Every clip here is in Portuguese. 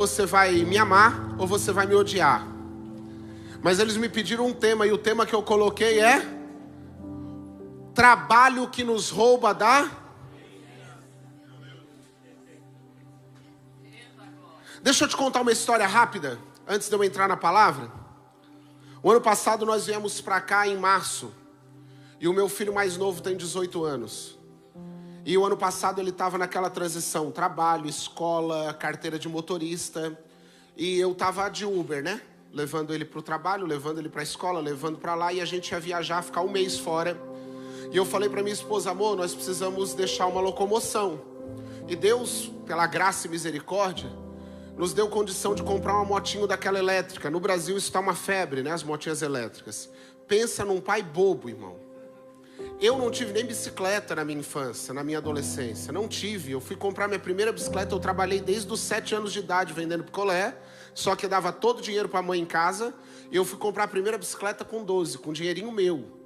Você vai me amar ou você vai me odiar? Mas eles me pediram um tema, e o tema que eu coloquei é trabalho que nos rouba da... Deixa eu te contar uma história rápida, antes de eu entrar na palavra. O ano passado nós viemos para cá em março, e o meu filho mais novo tem 18 anos. E o ano passado ele estava naquela transição, trabalho, escola, carteira de motorista. E eu estava de Uber, né? Levando ele para o trabalho, levando ele para a escola, levando para lá. E a gente ia viajar, ficar um mês fora. E eu falei para minha esposa, amor, nós precisamos deixar uma locomoção. E Deus, pela graça e misericórdia, nos deu condição de comprar uma motinho daquela elétrica. No Brasil isso está uma febre, né? As motinhas elétricas. Pensa num pai bobo, irmão. Eu não tive nem bicicleta na minha infância, na minha adolescência. Não tive. Eu fui comprar minha primeira bicicleta. Eu trabalhei desde os 7 anos de idade vendendo picolé. Só que eu dava todo o dinheiro para a mãe em casa. E eu fui comprar a primeira bicicleta com 12, com dinheirinho meu.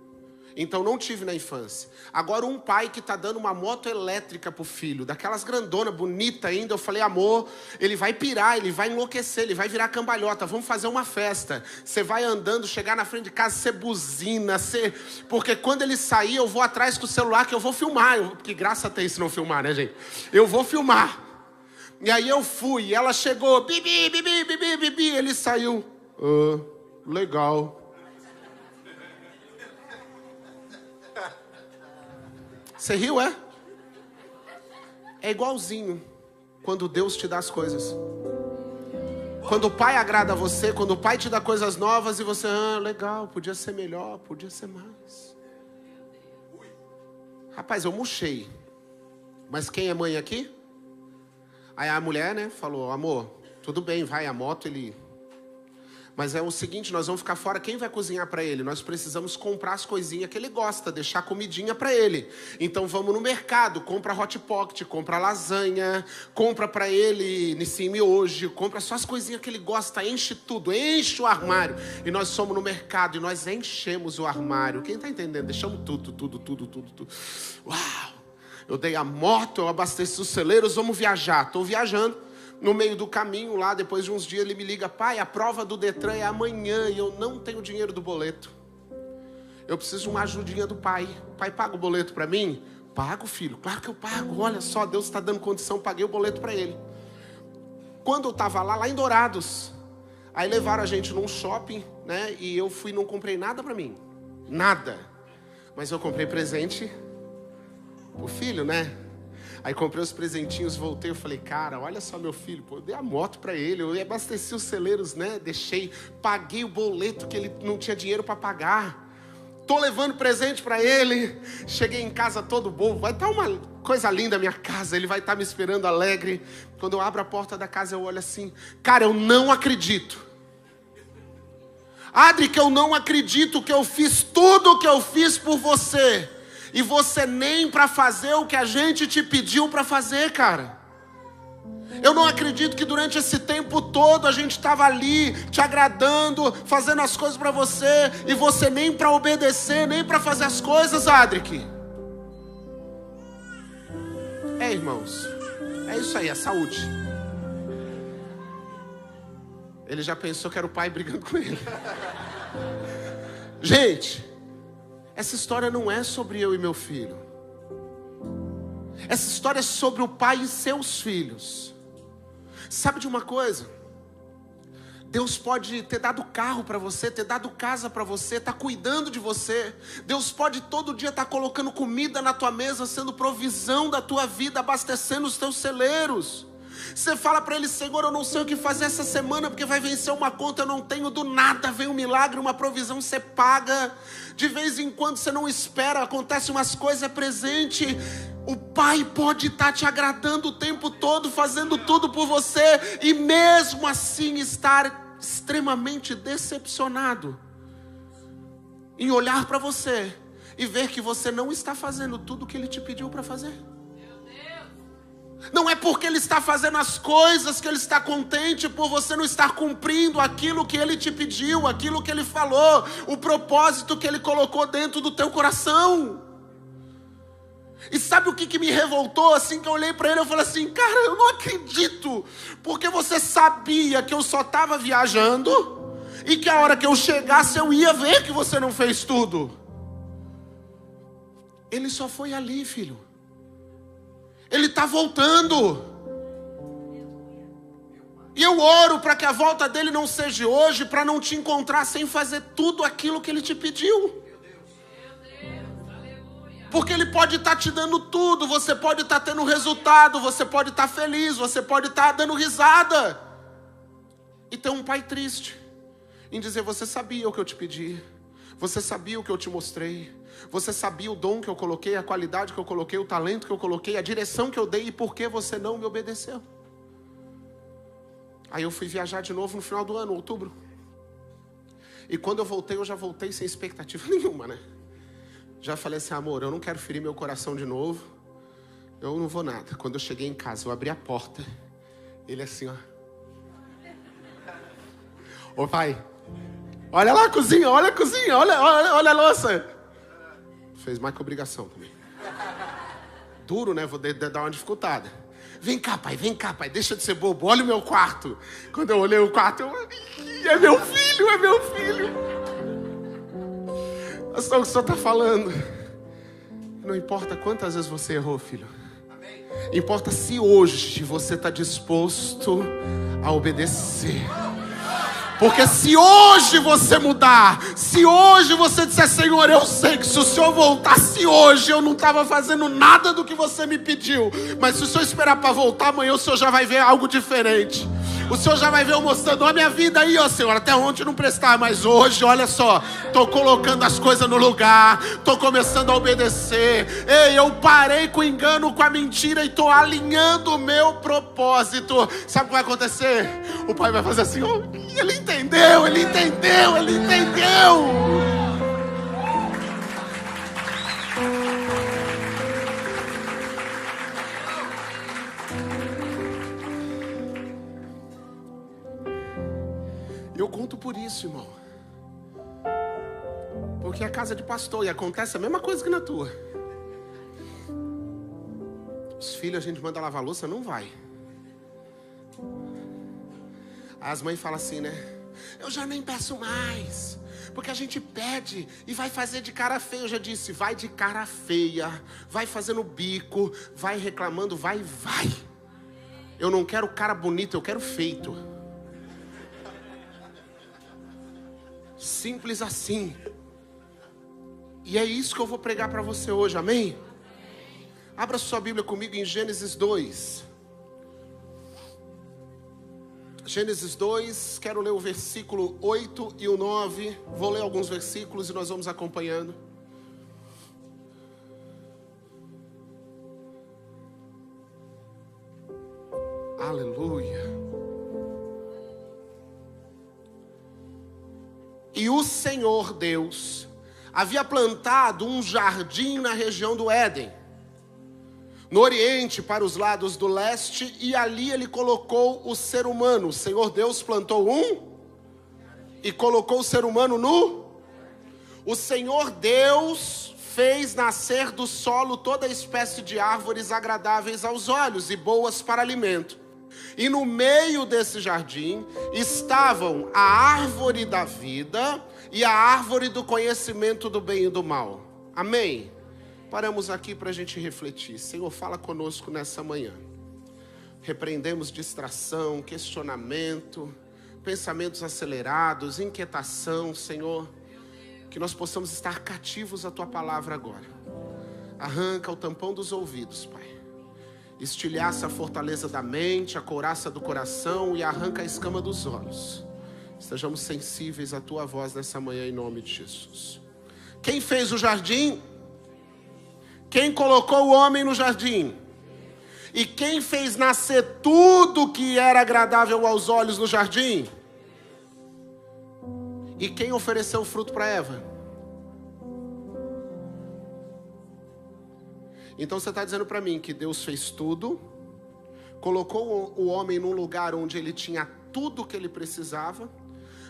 Então não tive na infância. Agora um pai que está dando uma moto elétrica pro filho, daquelas grandona, bonita ainda. Eu falei, amor, ele vai pirar, ele vai enlouquecer, ele vai virar cambalhota. Vamos fazer uma festa. Você vai andando, chegar na frente de casa, você buzina, porque quando ele sair, eu vou atrás com o celular que eu vou filmar. Que graça tem se não filmar, né, gente? Eu vou filmar. E aí eu fui, ela chegou, bibi, bibi, bibi, bibi. Ele saiu, legal. Você riu, é? É igualzinho quando Deus te dá as coisas. Quando o Pai agrada a você, quando o Pai te dá coisas novas e você, legal, podia ser melhor, podia ser mais. Rapaz, eu murchei. Mas quem é mãe aqui? Aí a mulher, né, falou, amor, tudo bem, vai, a moto ele... Mas é o seguinte, nós vamos ficar fora, quem vai cozinhar para ele? Nós precisamos comprar as coisinhas que ele gosta, deixar comidinha para ele. Então vamos no mercado, compra hot pocket, compra lasanha, compra para ele Nissin miojo, compra só as coisinhas que ele gosta, enche tudo, enche o armário. E nós somos no mercado e nós enchemos o armário. Quem está entendendo? Deixamos tudo. Uau! Eu dei a moto, eu abasteci os celeiros, vamos viajar. Estou viajando. No meio do caminho lá, depois de uns dias, ele me liga, pai, a prova do Detran é amanhã e eu não tenho dinheiro do boleto. Eu preciso de uma ajudinha do pai. Pai, paga o boleto para mim? Pago, filho, claro que eu pago. Olha só, Deus está dando condição, paguei o boleto para ele. Quando eu estava lá em Dourados, aí levaram a gente num shopping, né? E eu fui, não comprei nada para mim. Nada. Mas eu comprei presente pro filho, né? Aí comprei os presentinhos, voltei, eu falei, cara, olha só meu filho, pô, eu dei a moto pra ele, eu abasteci os celeiros, né, deixei, paguei o boleto que ele não tinha dinheiro pra pagar, tô levando presente pra ele, cheguei em casa todo bobo, vai estar uma coisa linda a minha casa, ele vai estar me esperando alegre. Quando eu abro a porta da casa eu olho assim, cara, eu não acredito. Adri, que eu não acredito que eu fiz tudo o que eu fiz por você. E você nem para fazer o que a gente te pediu para fazer, cara. Eu não acredito que durante esse tempo todo a gente estava ali, te agradando, fazendo as coisas para você, e você nem para obedecer, nem para fazer as coisas, Adric. Irmãos, é isso aí, a saúde. Ele já pensou que era o pai brigando com ele. Gente... essa história não é sobre eu e meu filho. Essa história é sobre o pai e seus filhos. Sabe de uma coisa? Deus pode ter dado carro para você, ter dado casa para você, tá cuidando de você. Deus pode todo dia estar colocando comida na tua mesa, sendo provisão da tua vida, abastecendo os teus celeiros. Você fala para ele, Senhor, eu não sei o que fazer essa semana, porque vai vencer uma conta, eu não tenho, do nada vem um milagre, uma provisão, você paga. De vez em quando você não espera, acontece umas coisas, é presente. O Pai pode estar te agradando o tempo todo, fazendo tudo por você, e mesmo assim estar extremamente decepcionado em olhar para você e ver que você não está fazendo tudo o que Ele te pediu para fazer. Não é porque Ele está fazendo as coisas que Ele está contente por você não estar cumprindo aquilo que Ele te pediu, aquilo que Ele falou, o propósito que Ele colocou dentro do teu coração. E sabe o que me revoltou? Assim que eu olhei para ele, eu falei assim, cara, eu não acredito. Porque você sabia que eu só estava viajando e que a hora que eu chegasse eu ia ver que você não fez tudo. Ele só foi ali, filho. Ele está voltando. E eu oro para que a volta dele não seja hoje, para não te encontrar sem fazer tudo aquilo que ele te pediu. Porque ele pode estar te dando tudo, você pode estar tendo resultado, você pode estar feliz, você pode estar dando risada. E ter um pai triste em dizer, você sabia o que eu te pedi, você sabia o que eu te mostrei, você sabia o dom que eu coloquei, a qualidade que eu coloquei, o talento que eu coloquei, a direção que eu dei, e por que você não me obedeceu? Aí eu fui viajar de novo no final do ano, outubro. E quando eu voltei, eu já voltei sem expectativa nenhuma, né? Já falei assim, amor, eu não quero ferir meu coração de novo. Eu não vou nada. Quando eu cheguei em casa, eu abri a porta. Ele assim, ó. Ô pai, olha lá a cozinha, olha a cozinha, olha a louça. Fez mais que obrigação também. Duro, né? Vou dar uma dificultada. Vem cá, pai, deixa de ser bobo. Olha o meu quarto. Quando eu olhei o quarto, é meu filho, é meu filho. Olha o que o senhor está falando. Não importa quantas vezes você errou, filho. Importa se hoje você está disposto a obedecer. Porque se hoje você mudar, se hoje você disser, Senhor, eu sei que se o Senhor voltasse hoje, eu não estava fazendo nada do que você me pediu. Mas se o Senhor esperar para voltar amanhã, o Senhor já vai ver algo diferente. O Senhor já vai ver eu mostrando, ó, minha vida aí, ó Senhor, até ontem não prestava, mas hoje, olha só, estou colocando as coisas no lugar, estou começando a obedecer. Ei, eu parei com o engano, com a mentira e estou alinhando o meu propósito. Sabe o que vai acontecer? O pai vai fazer assim, ó, ele entendeu. Eu conto por isso, irmão. Porque é casa de pastor e acontece a mesma coisa que na tua. Os filhos a gente manda lavar a louça, não vai. As mães falam assim, né? Eu já nem peço mais. Porque a gente pede e vai fazer de cara feia. Eu já disse, vai de cara feia. Vai fazendo bico. Vai reclamando, vai. Eu não quero cara bonito, eu quero feito. Simples assim. E é isso que eu vou pregar para você hoje, amém? Abra sua Bíblia comigo em Gênesis 2. Gênesis 2, quero ler o versículo 8 e o 9. Vou ler alguns versículos e nós vamos acompanhando. Aleluia. E o Senhor Deus havia plantado um jardim na região do Éden, no oriente, para os lados do leste, e ali ele colocou o ser humano. O Senhor Deus plantou e colocou o ser humano no... O Senhor Deus fez nascer do solo toda espécie de árvores agradáveis aos olhos e boas para alimento. E no meio desse jardim estavam a árvore da vida e a árvore do conhecimento do bem e do mal. Amém? Paramos aqui para a gente refletir. Senhor, fala conosco nessa manhã. Repreendemos distração, questionamento, pensamentos acelerados, inquietação, Senhor. Que nós possamos estar cativos à Tua palavra agora. Arranca o tampão dos ouvidos, Pai. Estilhaça a fortaleza da mente, a couraça do coração e arranca a escama dos olhos. Estejamos sensíveis à Tua voz nessa manhã em nome de Jesus. Quem fez o jardim? Quem colocou o homem no jardim? E quem fez nascer tudo que era agradável aos olhos no jardim? E quem ofereceu o fruto para Eva? Então você está dizendo para mim que Deus fez tudo, colocou o homem num lugar onde ele tinha tudo que ele precisava,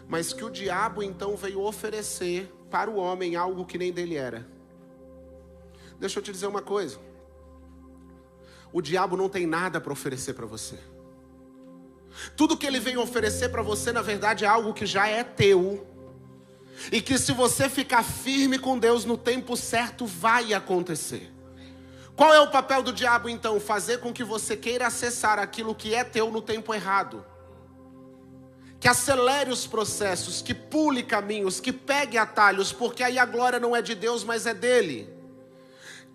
mas que o diabo então veio oferecer para o homem algo que nem dele era. Deixa eu te dizer uma coisa. o diabo não tem nada para oferecer para você. Tudo que ele vem oferecer para você, na verdade, é algo que já é teu. E que se você ficar firme com Deus no tempo certo, vai acontecer. Qual é o papel do diabo então? Fazer com que você queira acessar aquilo que é teu no tempo errado. Que acelere os processos, que pule caminhos, que pegue atalhos, porque aí a glória não é de Deus, mas é dele.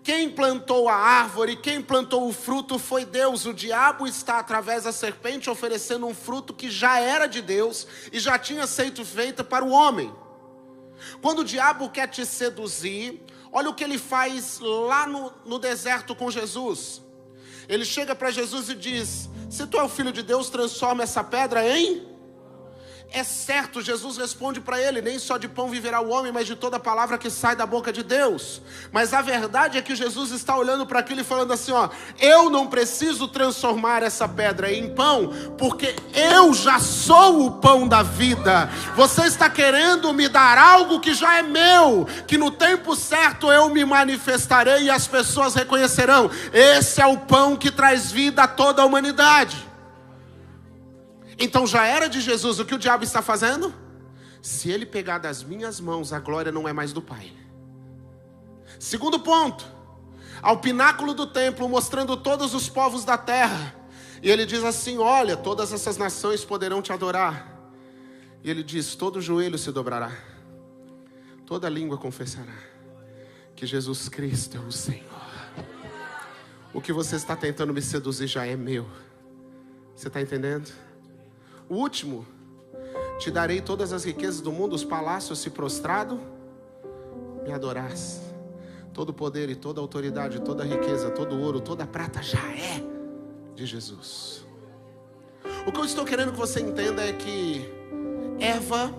Quem plantou a árvore, quem plantou o fruto foi Deus. O diabo está, através da serpente, oferecendo um fruto que já era de Deus e já tinha sido feito para o homem. Quando o diabo quer te seduzir, olha o que ele faz lá no deserto com Jesus. Ele chega para Jesus e diz: se tu é o filho de Deus, transforma essa pedra em... É certo, Jesus responde para ele: nem só de pão viverá o homem, mas de toda palavra que sai da boca de Deus. Mas a verdade é que Jesus está olhando para aquilo e falando assim, ó: eu não preciso transformar essa pedra em pão, porque eu já sou o pão da vida. Você está querendo me dar algo que já é meu, que no tempo certo eu me manifestarei e as pessoas reconhecerão. Esse é o pão que traz vida a toda a humanidade. Então já era de Jesus. O que o diabo está fazendo? Se ele pegar das minhas mãos, a glória não é mais do Pai. Segundo ponto, ao pináculo do templo, mostrando todos os povos da terra. E ele diz assim: olha, todas essas nações poderão te adorar. E ele diz: todo joelho se dobrará, toda língua confessará que Jesus Cristo é o Senhor. O que você está tentando me seduzir já é meu. Você está entendendo? O último: te darei todas as riquezas do mundo, os palácios, se prostrado me adorás. Todo poder e toda autoridade, toda riqueza, todo ouro, toda prata já é de Jesus. O que eu estou querendo que você entenda é que Eva,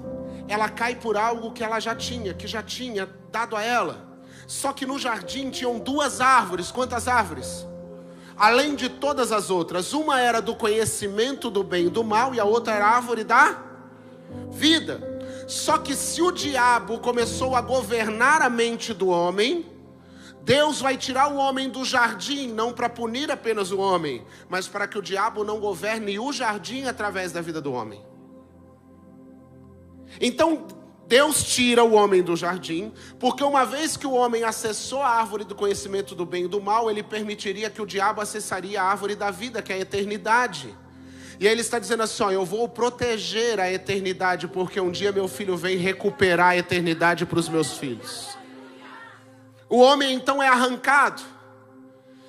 ela cai por algo que ela já tinha, que já tinha dado a ela. Só que no jardim tinham duas árvores. Quantas árvores? Além de todas as outras. Uma era do conhecimento do bem e do mal, e a outra era a árvore da vida. Só que se o diabo começou a governar a mente do homem, Deus vai tirar o homem do jardim, não para punir apenas o homem, mas para que o diabo não governe o jardim através da vida do homem. Então Deus tira o homem do jardim, porque uma vez que o homem acessou a árvore do conhecimento do bem e do mal, ele permitiria que o diabo acessaria a árvore da vida, que é a eternidade. E aí ele está dizendo assim, ó: eu vou proteger a eternidade, porque um dia meu filho vem recuperar a eternidade para os meus filhos. O homem então é arrancado.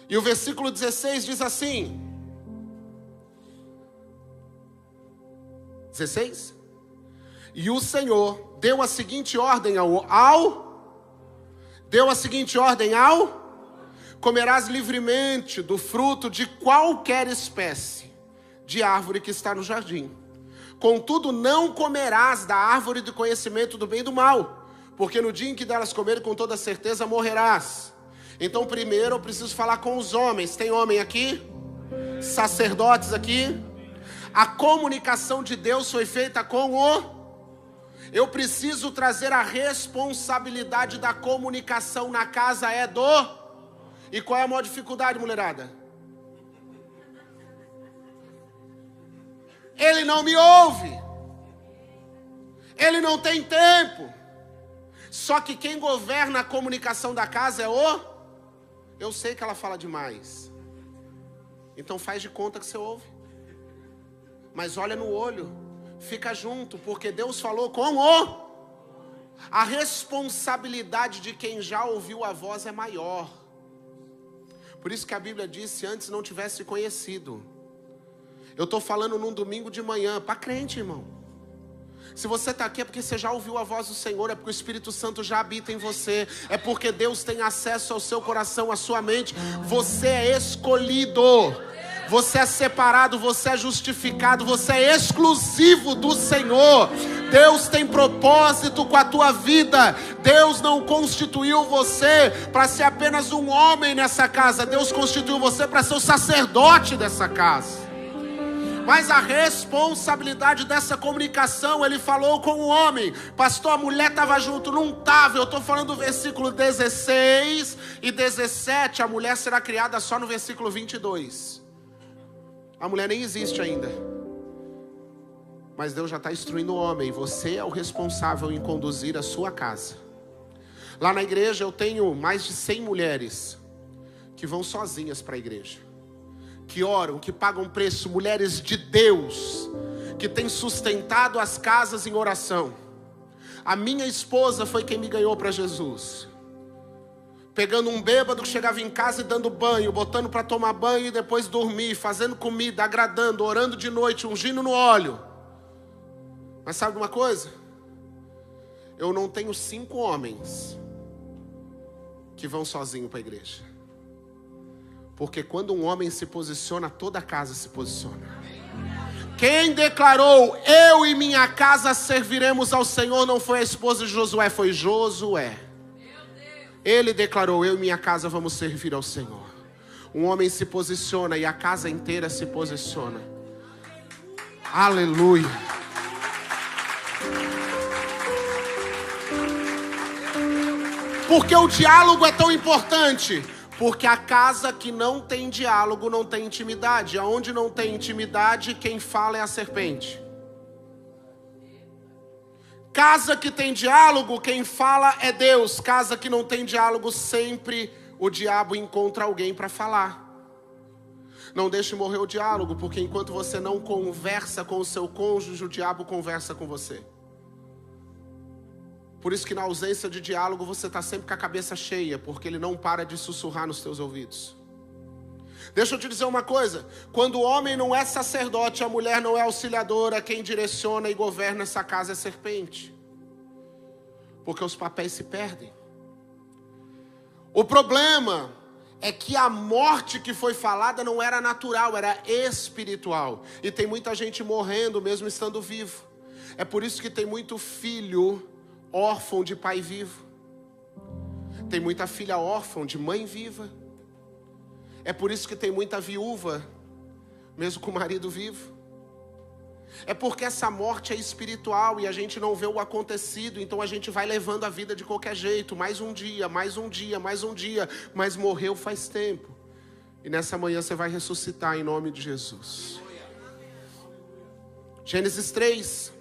E o versículo 16 diz assim, 16? E o Senhor deu a seguinte ordem comerás livremente do fruto de qualquer espécie de árvore que está no jardim. Contudo, não comerás da árvore do conhecimento do bem e do mal, porque no dia em que delas comerem, com toda certeza morrerás. Então primeiro eu preciso falar com os homens. Tem homem aqui? Sacerdotes aqui? A comunicação de Deus foi feita com o... Eu preciso trazer a responsabilidade da comunicação na casa é do... E qual é a maior dificuldade, mulherada? Ele não me ouve. Ele não tem tempo. Só que quem governa a comunicação da casa é o... Eu sei que ela fala demais. Então faz de conta que você ouve. Mas olha no olho. Fica junto, porque Deus falou com o... A responsabilidade de quem já ouviu a voz é maior. Por isso que a Bíblia diz: se antes não tivesse conhecido. Eu estou falando num domingo de manhã, para crente, irmão. Se você está aqui é porque você já ouviu a voz do Senhor, é porque o Espírito Santo já habita em você, é porque Deus tem acesso ao seu coração, à sua mente. Você é escolhido. Você é separado, você é justificado, você é exclusivo do Senhor. Deus tem propósito com a tua vida. Deus não constituiu você para ser apenas um homem nessa casa. Deus constituiu você para ser o sacerdote dessa casa. Mas a responsabilidade dessa comunicação, ele falou com o homem. Pastor, a mulher estava junto, não estava. Eu estou falando do versículo 16 e 17. A mulher será criada só no versículo 22. A mulher nem existe ainda. Mas Deus já está instruindo o homem. Você é o responsável em conduzir a sua casa. Lá na igreja eu tenho mais de 100 mulheres que vão sozinhas para a igreja, que oram, que pagam preço, mulheres de Deus, que têm sustentado as casas em oração. A minha esposa foi quem me ganhou para Jesus. Pegando um bêbado que chegava em casa e dando banho, botando para tomar banho e depois dormir, fazendo comida, agradando, orando de noite, ungindo no óleo. Mas sabe uma coisa? Eu não tenho 5 homens que vão sozinho para a igreja. Porque quando um homem se posiciona, toda a casa se posiciona. Quem declarou, eu e minha casa serviremos ao Senhor, não foi a esposa de Josué, foi Josué. Ele declarou, eu e minha casa vamos servir ao Senhor. Um homem se posiciona e a casa inteira se posiciona. Aleluia. Por que o diálogo é tão importante? Porque a casa que não tem diálogo não tem intimidade. Aonde não tem intimidade, quem fala é a serpente. Casa que tem diálogo, quem fala é Deus. Casa que não tem diálogo, sempre o diabo encontra alguém para falar. Não deixe morrer o diálogo, porque enquanto você não conversa com o seu cônjuge, o diabo conversa com você. Por isso que na ausência de diálogo você está sempre com a cabeça cheia, porque ele não para de sussurrar nos teus ouvidos. Deixa eu te dizer uma coisa, quando o homem não é sacerdote, a mulher não é auxiliadora, quem direciona e governa essa casa é serpente. Porque os papéis se perdem. O problema é que a morte que foi falada não era natural, era espiritual. E tem muita gente morrendo mesmo estando vivo. É por isso que tem muito filho órfão de pai vivo. Tem muita filha órfã de mãe viva. É por isso que tem muita viúva, mesmo com o marido vivo. É porque essa morte é espiritual e a gente não vê o acontecido, então a gente vai levando a vida de qualquer jeito. Mais um dia, mais um dia, mais um dia, mas morreu faz tempo. E nessa manhã você vai ressuscitar em nome de Jesus. Gênesis 3.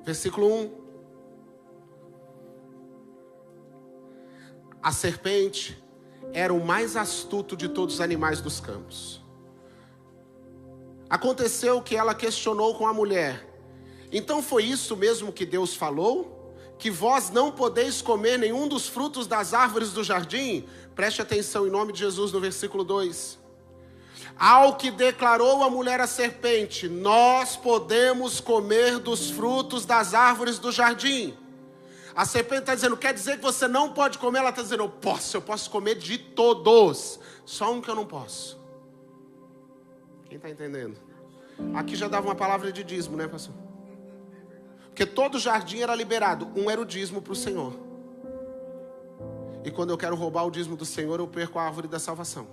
Versículo 1. A serpente era o mais astuto de todos os animais dos campos. Aconteceu que ela questionou com a mulher: então foi isso mesmo que Deus falou? Que vós não podeis comer nenhum dos frutos das árvores do jardim? Preste atenção em nome de Jesus no versículo 2. Ao que declarou a mulher à serpente: nós podemos comer dos frutos das árvores do jardim. A serpente está dizendo, quer dizer que você não pode comer? Ela está dizendo, eu posso comer de todos, só um que eu não posso. Quem está entendendo? Aqui já dava uma palavra de dízimo, né, pastor? Porque todo jardim era liberado, um era o dízimo para o Senhor. E quando eu quero roubar o dízimo do Senhor, eu perco a árvore da salvação.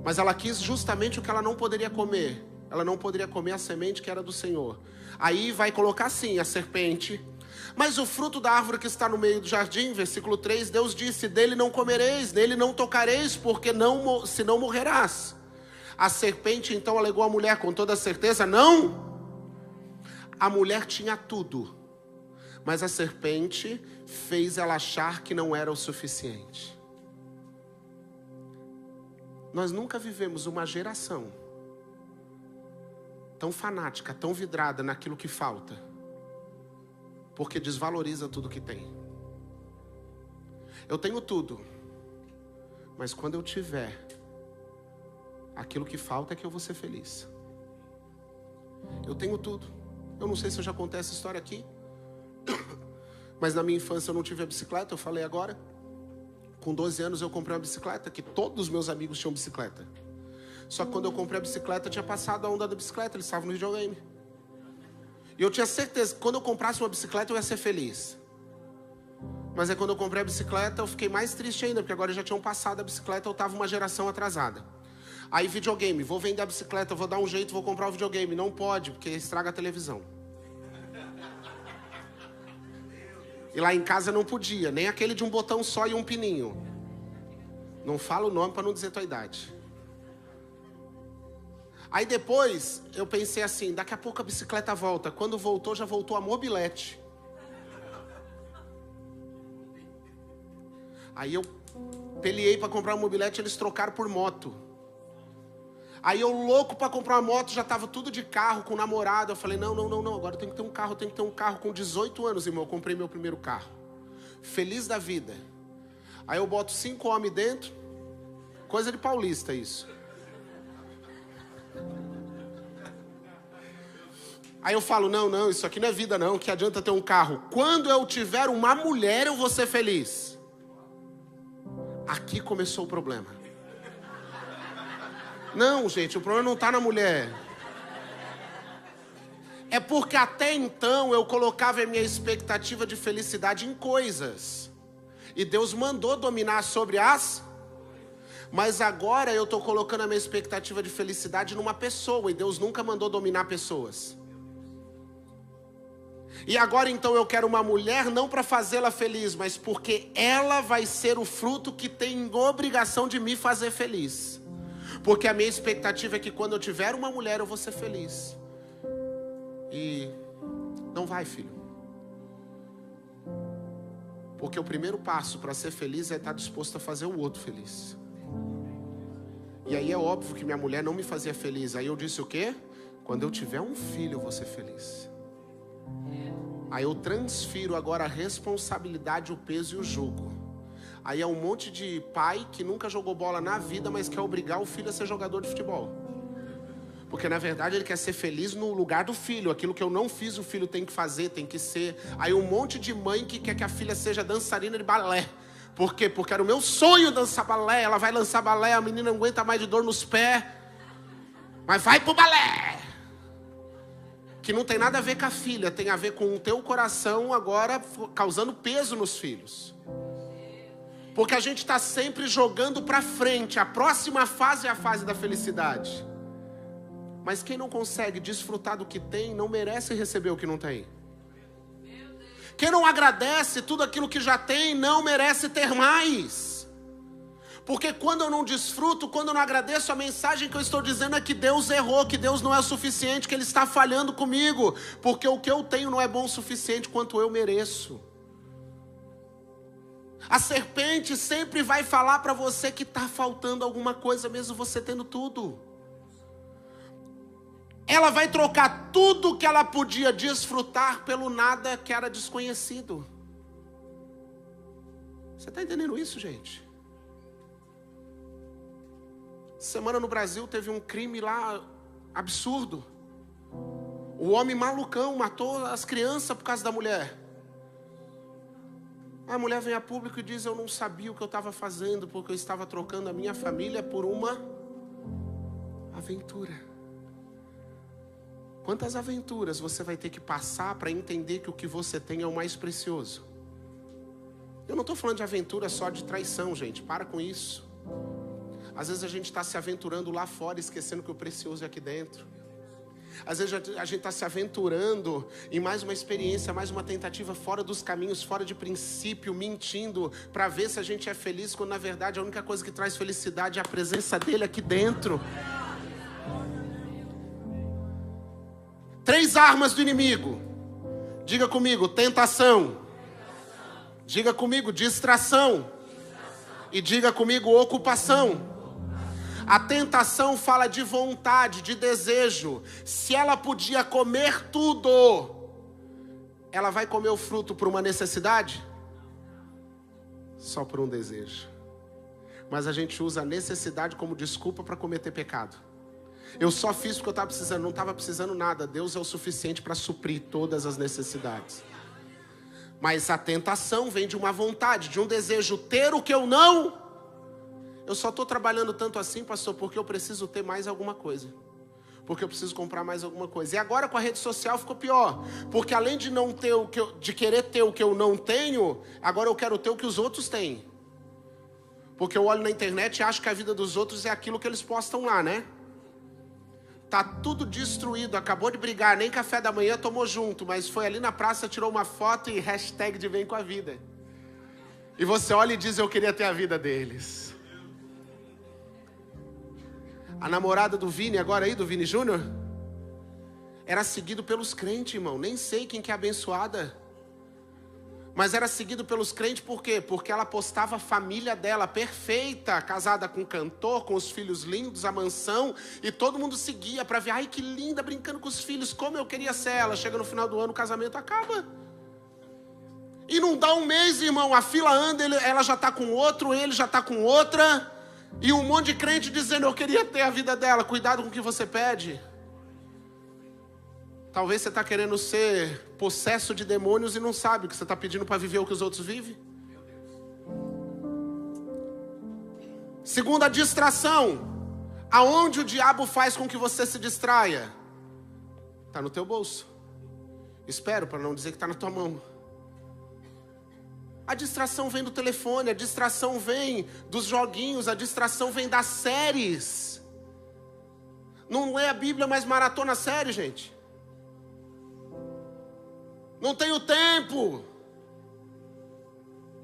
Mas ela quis justamente o que ela não poderia comer. Ela não poderia comer a semente que era do Senhor. Aí vai colocar assim, a serpente: mas o fruto da árvore que está no meio do jardim, versículo 3, Deus disse, dele não comereis, nele não tocareis, porque senão morrerás. A serpente então alegou à mulher com toda certeza, não. A mulher tinha tudo, mas a serpente fez ela achar que não era o suficiente. Nós nunca vivemos uma geração tão fanática, tão vidrada naquilo que falta, porque desvaloriza tudo que tem. Eu tenho tudo, mas quando eu tiver aquilo que falta é que eu vou ser feliz. Eu tenho tudo. Eu não sei se eu já contei essa história aqui, mas na minha infância eu não tive a bicicleta, eu falei agora. Com 12 anos eu comprei uma bicicleta, que todos os meus amigos tinham bicicleta. Só que quando eu comprei a bicicleta, tinha passado a onda da bicicleta, eles estavam no videogame. E eu tinha certeza que quando eu comprasse uma bicicleta eu ia ser feliz. Mas aí quando eu comprei a bicicleta eu fiquei mais triste ainda, porque agora já tinham passado a bicicleta, eu estava uma geração atrasada. Aí videogame, vou vender a bicicleta, vou dar um jeito, vou comprar o videogame. Não pode, porque estraga a televisão. E lá em casa não podia, nem aquele de um botão só e um pininho. Não fala o nome para não dizer tua idade. Aí depois eu pensei assim, daqui a pouco a bicicleta volta. Quando voltou, já voltou a mobilete. Aí eu peleei para comprar uma mobilete, eles trocaram por moto. Aí eu louco para comprar uma moto, já estava tudo de carro, com namorado. Eu falei, não, agora eu tenho que ter um carro, Com 18 anos, irmão, eu comprei meu primeiro carro. Feliz da vida. Aí eu boto 5 homens dentro, coisa de paulista isso. Aí eu falo, não, isso aqui não é vida não, que adianta ter um carro. Quando eu tiver uma mulher, eu vou ser feliz. Aqui começou o problema. Não, gente, o problema não está na mulher. É porque até então eu colocava a minha expectativa de felicidade em coisas. E Deus mandou dominar sobre as... Mas agora eu estou colocando a minha expectativa de felicidade numa pessoa. E Deus nunca mandou dominar pessoas. E agora então eu quero uma mulher não para fazê-la feliz, mas porque ela vai ser o fruto que tem obrigação de me fazer feliz. Porque a minha expectativa é que quando eu tiver uma mulher eu vou ser feliz. E não vai, filho. Porque o primeiro passo para ser feliz é estar disposto a fazer o outro feliz. E aí é óbvio que minha mulher não me fazia feliz. Aí eu disse o quê? Quando eu tiver um filho eu vou ser feliz. Aí eu transfiro agora a responsabilidade, o peso e o jugo. Aí é um monte de pai que nunca jogou bola na vida, mas quer obrigar o filho a ser jogador de futebol. Porque na verdade ele quer ser feliz no lugar do filho. Aquilo que eu não fiz, o filho tem que fazer, tem que ser. Aí um monte de mãe que quer que a filha seja dançarina de balé. Por quê? Porque era o meu sonho dançar balé. Ela vai lançar balé, a menina não aguenta mais de dor nos pés. Mas vai pro balé! Que não tem nada a ver com a filha, tem a ver com o teu coração agora causando peso nos filhos. Porque a gente está sempre jogando para frente. A próxima fase é a fase da felicidade. Mas quem não consegue desfrutar do que tem, não merece receber o que não tem. Quem não agradece tudo aquilo que já tem, não merece ter mais. Porque quando eu não desfruto, quando eu não agradeço, a mensagem que eu estou dizendo é que Deus errou, que Deus não é o suficiente, que Ele está falhando comigo. Porque o que eu tenho não é bom o suficiente quanto eu mereço. A serpente sempre vai falar para você que está faltando alguma coisa, mesmo você tendo tudo. Ela vai trocar tudo que ela podia desfrutar pelo nada que era desconhecido. Você está entendendo isso, gente? Semana no Brasil teve um crime lá absurdo. O homem malucão matou as crianças por causa da mulher. A mulher vem a público e diz, eu não sabia o que eu estava fazendo, porque eu estava trocando a minha família por uma aventura. Quantas aventuras você vai ter que passar para entender que o que você tem é o mais precioso? Eu não estou falando de aventura só de traição, gente, para com isso. Às vezes a gente está se aventurando lá fora, esquecendo que o precioso é aqui dentro. Às vezes a gente está se aventurando em mais uma experiência, mais uma tentativa fora dos caminhos, fora de princípio, mentindo, para ver se a gente é feliz, quando na verdade a única coisa que traz felicidade é a presença dele aqui dentro. 3 armas do inimigo. Diga comigo, tentação. Diga comigo, distração. E diga comigo, ocupação. A tentação fala de vontade, de desejo. Se ela podia comer tudo, ela vai comer o fruto por uma necessidade? Só por um desejo. Mas a gente usa a necessidade como desculpa para cometer pecado. Eu só fiz porque eu estava precisando, não estava precisando nada. Deus é o suficiente para suprir todas as necessidades. Mas a tentação vem de uma vontade, de um desejo, ter o que eu não... Eu só estou trabalhando tanto assim, pastor, porque eu preciso ter mais alguma coisa. Porque eu preciso comprar mais alguma coisa. E agora com a rede social ficou pior. Porque além de não ter o que de querer ter o que eu não tenho, agora eu quero ter o que os outros têm. Porque eu olho na internet e acho que a vida dos outros é aquilo que eles postam lá, né? Tá tudo destruído, acabou de brigar, nem café da manhã tomou junto, mas foi ali na praça, tirou uma foto e hashtag de vem com a vida. E você olha e diz, eu queria ter a vida deles. A namorada do Vini, agora aí, do Vini Júnior, era seguido pelos crentes, irmão. Nem sei quem que é abençoada. Mas era seguido pelos crentes por quê? Porque ela postava a família dela perfeita, casada com um cantor, com os filhos lindos, a mansão, e todo mundo seguia para ver, ai que linda, brincando com os filhos, como eu queria ser ela. Chega no final do ano, o casamento acaba. E não dá um mês, irmão, a fila anda, ela já está com outro, ele já está com outra, e um monte de crente dizendo, eu queria ter a vida dela. Cuidado com o que você pede. Talvez você está querendo ser possesso de demônios e não sabe que você está pedindo para viver o que os outros vivem. Segunda distração. Aonde o diabo faz com que você se distraia? Está no teu bolso. Espero para não dizer que está na tua mão. A distração vem do telefone, a distração vem dos joguinhos, a distração vem das séries. Não lê a Bíblia, mas maratona série, gente. Não tenho tempo.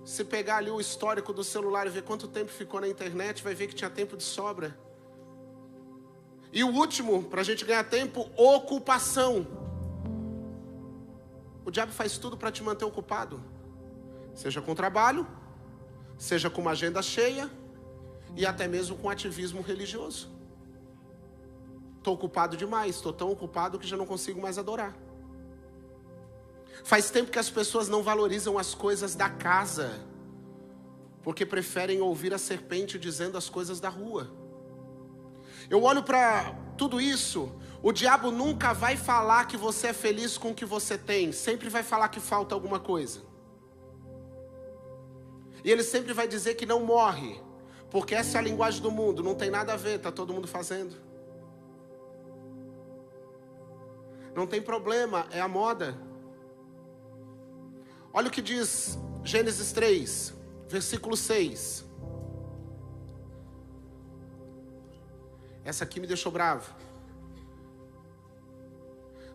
Se pegar ali o histórico do celular e ver quanto tempo ficou na internet, vai ver que tinha tempo de sobra. E o último, para a gente ganhar tempo, ocupação. O diabo faz tudo para te manter ocupado. Seja com trabalho, seja com uma agenda cheia, e até mesmo com ativismo religioso. Estou ocupado demais, estou tão ocupado que já não consigo mais adorar. Faz tempo que as pessoas não valorizam as coisas da casa, porque preferem ouvir a serpente dizendo as coisas da rua. Eu olho para tudo isso, o diabo nunca vai falar que você é feliz com o que você tem, sempre vai falar que falta alguma coisa. E ele sempre vai dizer que não morre, porque essa é a linguagem do mundo, não tem nada a ver, está todo mundo fazendo. Não tem problema, é a moda. Olha o que diz Gênesis 3, versículo 6. Essa aqui me deixou bravo.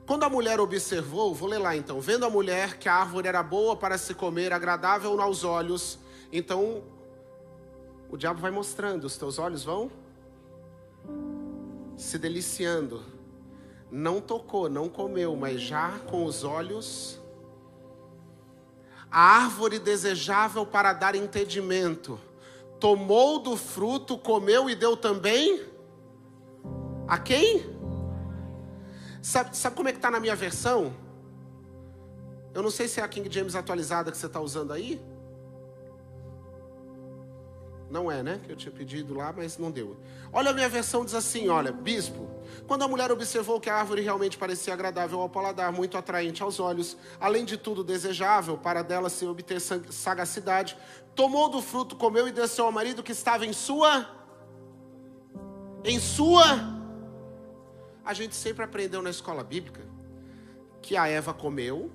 Quando a mulher observou, vou ler lá então. Vendo a mulher que a árvore era boa para se comer, agradável aos olhos. Então, o diabo vai mostrando, os teus olhos vão se deliciando. Não tocou, não comeu, mas já com os olhos... A árvore desejável para dar entendimento, tomou do fruto, comeu e deu também a quem? Sabe como é que está na minha versão? Eu não sei se é a King James atualizada que você está usando aí. Não é, né? Que eu tinha pedido lá, mas não deu. Olha a minha versão, diz assim, olha, bispo. Quando a mulher observou que a árvore realmente parecia agradável ao paladar, muito atraente aos olhos, além de tudo desejável para dela se obter sagacidade, tomou do fruto, comeu e desceu ao marido que estava em sua... A gente sempre aprendeu na escola bíblica que a Eva comeu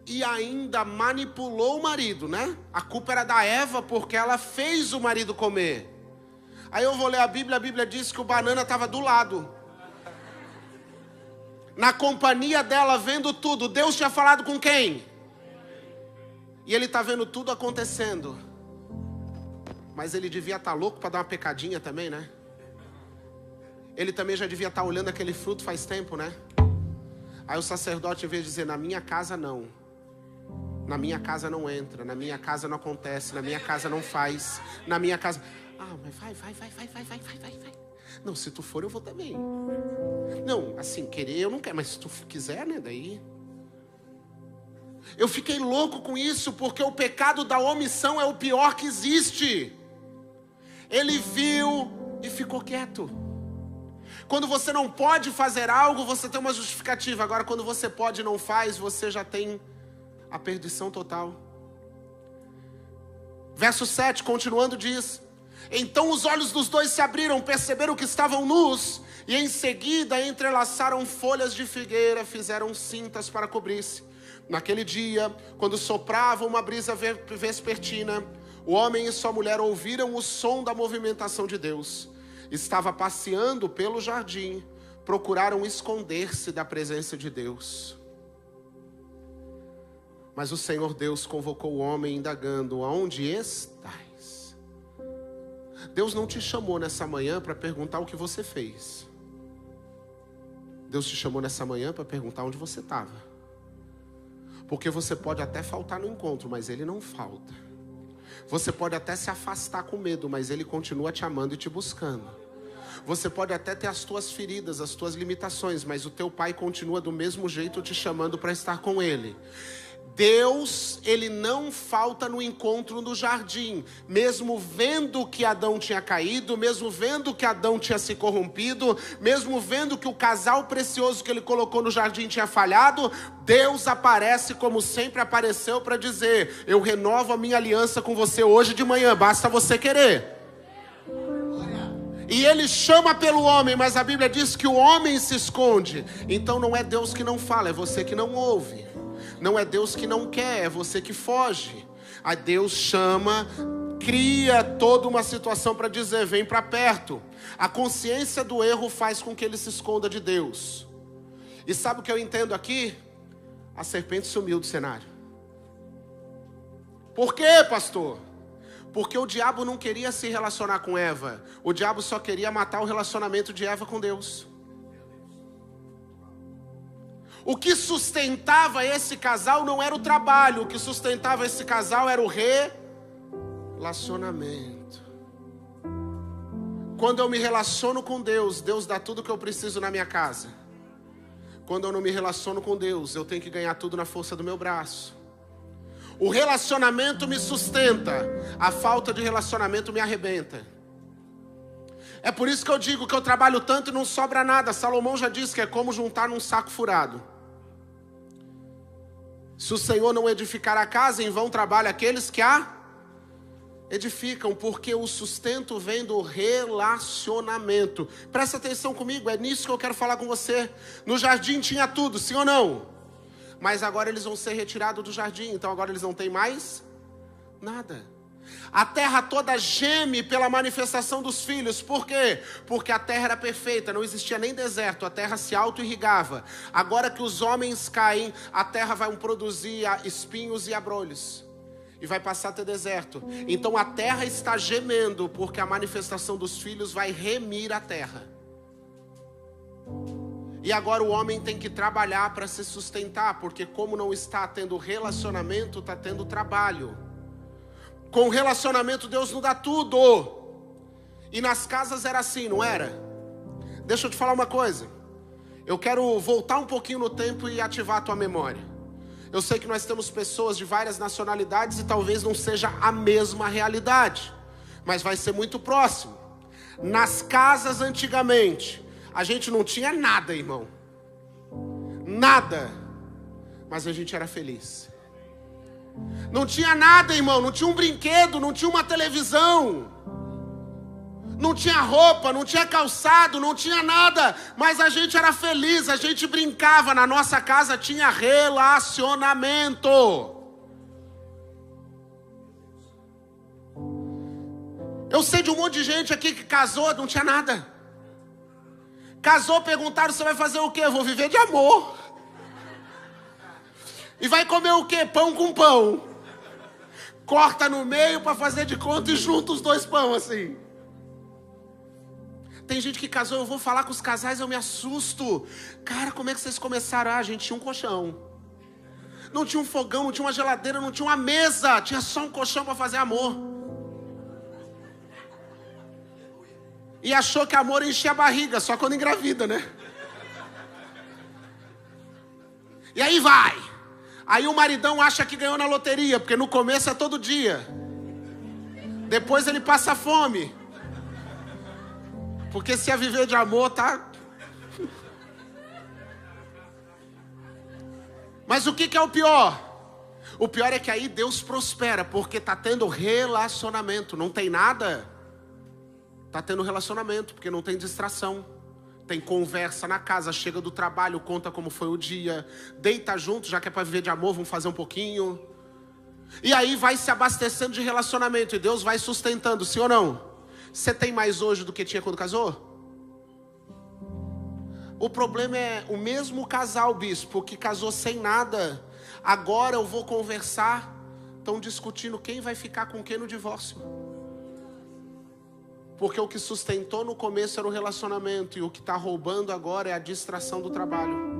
e ainda manipulou o marido, né? A culpa era da Eva porque ela fez o marido comer. Aí eu vou ler a Bíblia diz que o banana estava do lado. Na companhia dela, vendo tudo. Deus tinha falado com quem? E ele está vendo tudo acontecendo. Mas ele devia estar louco para dar uma pecadinha também, né? Ele também já devia estar olhando aquele fruto faz tempo, né? Aí o sacerdote, em vez de dizer, na minha casa não. Na minha casa não entra, na minha casa não acontece, na minha casa não faz, na minha casa... Ah, mas vai. Não, se tu for eu vou também. Não, assim, querer eu não quero, mas se tu quiser, né, daí... Eu fiquei louco com isso, porque o pecado da omissão é o pior que existe. Ele viu e ficou quieto. Quando você não pode fazer algo, você tem uma justificativa. Agora, quando você pode e não faz, você já tem... a perdição total. Verso 7, continuando, diz: então os olhos dos dois se abriram, perceberam que estavam nus, e em seguida entrelaçaram folhas de figueira, fizeram cintas para cobrir-se. Naquele dia, quando soprava uma brisa vespertina, O homem e sua mulher ouviram o som da movimentação de Deus. Estava passeando pelo jardim, procuraram esconder-se da presença de Deus. Mas o Senhor Deus convocou o homem indagando: aonde estais? Deus não te chamou nessa manhã para perguntar o que você fez. Deus te chamou nessa manhã para perguntar onde você estava. Porque você pode até faltar no encontro, mas Ele não falta. Você pode até se afastar com medo, mas Ele continua te amando e te buscando. Você pode até ter as tuas feridas, as tuas limitações, mas o teu Pai continua do mesmo jeito te chamando para estar com Ele. Deus, Ele não falta no encontro no jardim, mesmo vendo que Adão tinha caído, mesmo vendo que Adão tinha se corrompido, mesmo vendo que o casal precioso que Ele colocou no jardim tinha falhado, Deus aparece como sempre apareceu para dizer: eu renovo a minha aliança com você hoje de manhã, basta você querer. E Ele chama pelo homem, mas a Bíblia diz que o homem se esconde. Então não é Deus que não fala, é você que não ouve. Não é Deus que não quer, é você que foge. Aí Deus chama, cria toda uma situação para dizer: vem para perto. A consciência do erro faz com que ele se esconda de Deus. E sabe o que eu entendo aqui? A serpente sumiu do cenário. Por quê, pastor? Porque o diabo não queria se relacionar com Eva. O diabo só queria matar o relacionamento de Eva com Deus. O que sustentava esse casal não era o trabalho. O que sustentava esse casal era o relacionamento. Quando eu me relaciono com Deus, Deus dá tudo que eu preciso na minha casa. Quando eu não me relaciono com Deus, eu tenho que ganhar tudo na força do meu braço. O relacionamento me sustenta. A falta de relacionamento me arrebenta. É por isso que eu digo que eu trabalho tanto e não sobra nada. Salomão já disse que é como juntar num saco furado. Se o Senhor não edificar a casa, em vão trabalham aqueles que a edificam, porque o sustento vem do relacionamento. Presta atenção comigo, é nisso que eu quero falar com você. No jardim tinha tudo, sim ou não? Mas agora eles vão ser retirados do jardim, então agora eles não têm mais nada. A terra toda geme pela manifestação dos filhos. Por quê? Porque a terra era perfeita, não existia nem deserto, a terra se auto-irrigava. Agora que os homens caem, a terra vai produzir espinhos e abrolhos, e vai passar a ter deserto. Então a terra está gemendo, porque a manifestação dos filhos vai remir a terra. E agora o homem tem que trabalhar para se sustentar, porque como não está tendo relacionamento, está tendo trabalho. Com relacionamento Deus não dá tudo. E nas casas era assim, não era? Deixa eu te falar uma coisa. Eu quero voltar um pouquinho no tempo e ativar a tua memória. Eu sei que nós temos pessoas de várias nacionalidades e talvez não seja a mesma realidade, mas vai ser muito próximo. Nas casas antigamente, a gente não tinha nada, irmão. Nada. Mas a gente era feliz. Não tinha nada, irmão, não tinha um brinquedo, não tinha uma televisão, não tinha roupa, não tinha calçado, não tinha nada, mas a gente era feliz, a gente brincava, na nossa casa tinha relacionamento. Eu sei de um monte de gente aqui que casou, não tinha nada. Casou, perguntaram: você vai fazer o quê? Eu vou viver de amor. E vai comer o quê? Pão com pão. Corta no meio para fazer de conta e junta os dois pão assim. Tem gente que casou, eu vou falar com os casais, eu me assusto. Cara, como é que vocês começaram? Ah, a gente tinha um colchão. Não tinha um fogão, não tinha uma geladeira, não tinha uma mesa. Tinha só um colchão para fazer amor. E achou que amor enchia a barriga, só quando engravida, né? E aí vai. Aí o maridão acha que ganhou na loteria, porque no começo é todo dia. Depois ele passa fome. Porque se é viver de amor, tá... Mas o que é o pior? O pior é que aí Deus prospera, porque tá tendo relacionamento. Não tem nada, tá tendo relacionamento, porque não tem distração. Tem conversa na casa, chega do trabalho, conta como foi o dia, deita junto, já que é para viver de amor, vamos fazer um pouquinho. E aí vai se abastecendo de relacionamento e Deus vai sustentando, sim ou não? Você tem mais hoje do que tinha quando casou? O problema é o mesmo casal, bispo, que casou sem nada. Agora eu vou conversar. Estão discutindo quem vai ficar com quem no divórcio. Porque o que sustentou no começo era o relacionamento. E o que está roubando agora é a distração do trabalho.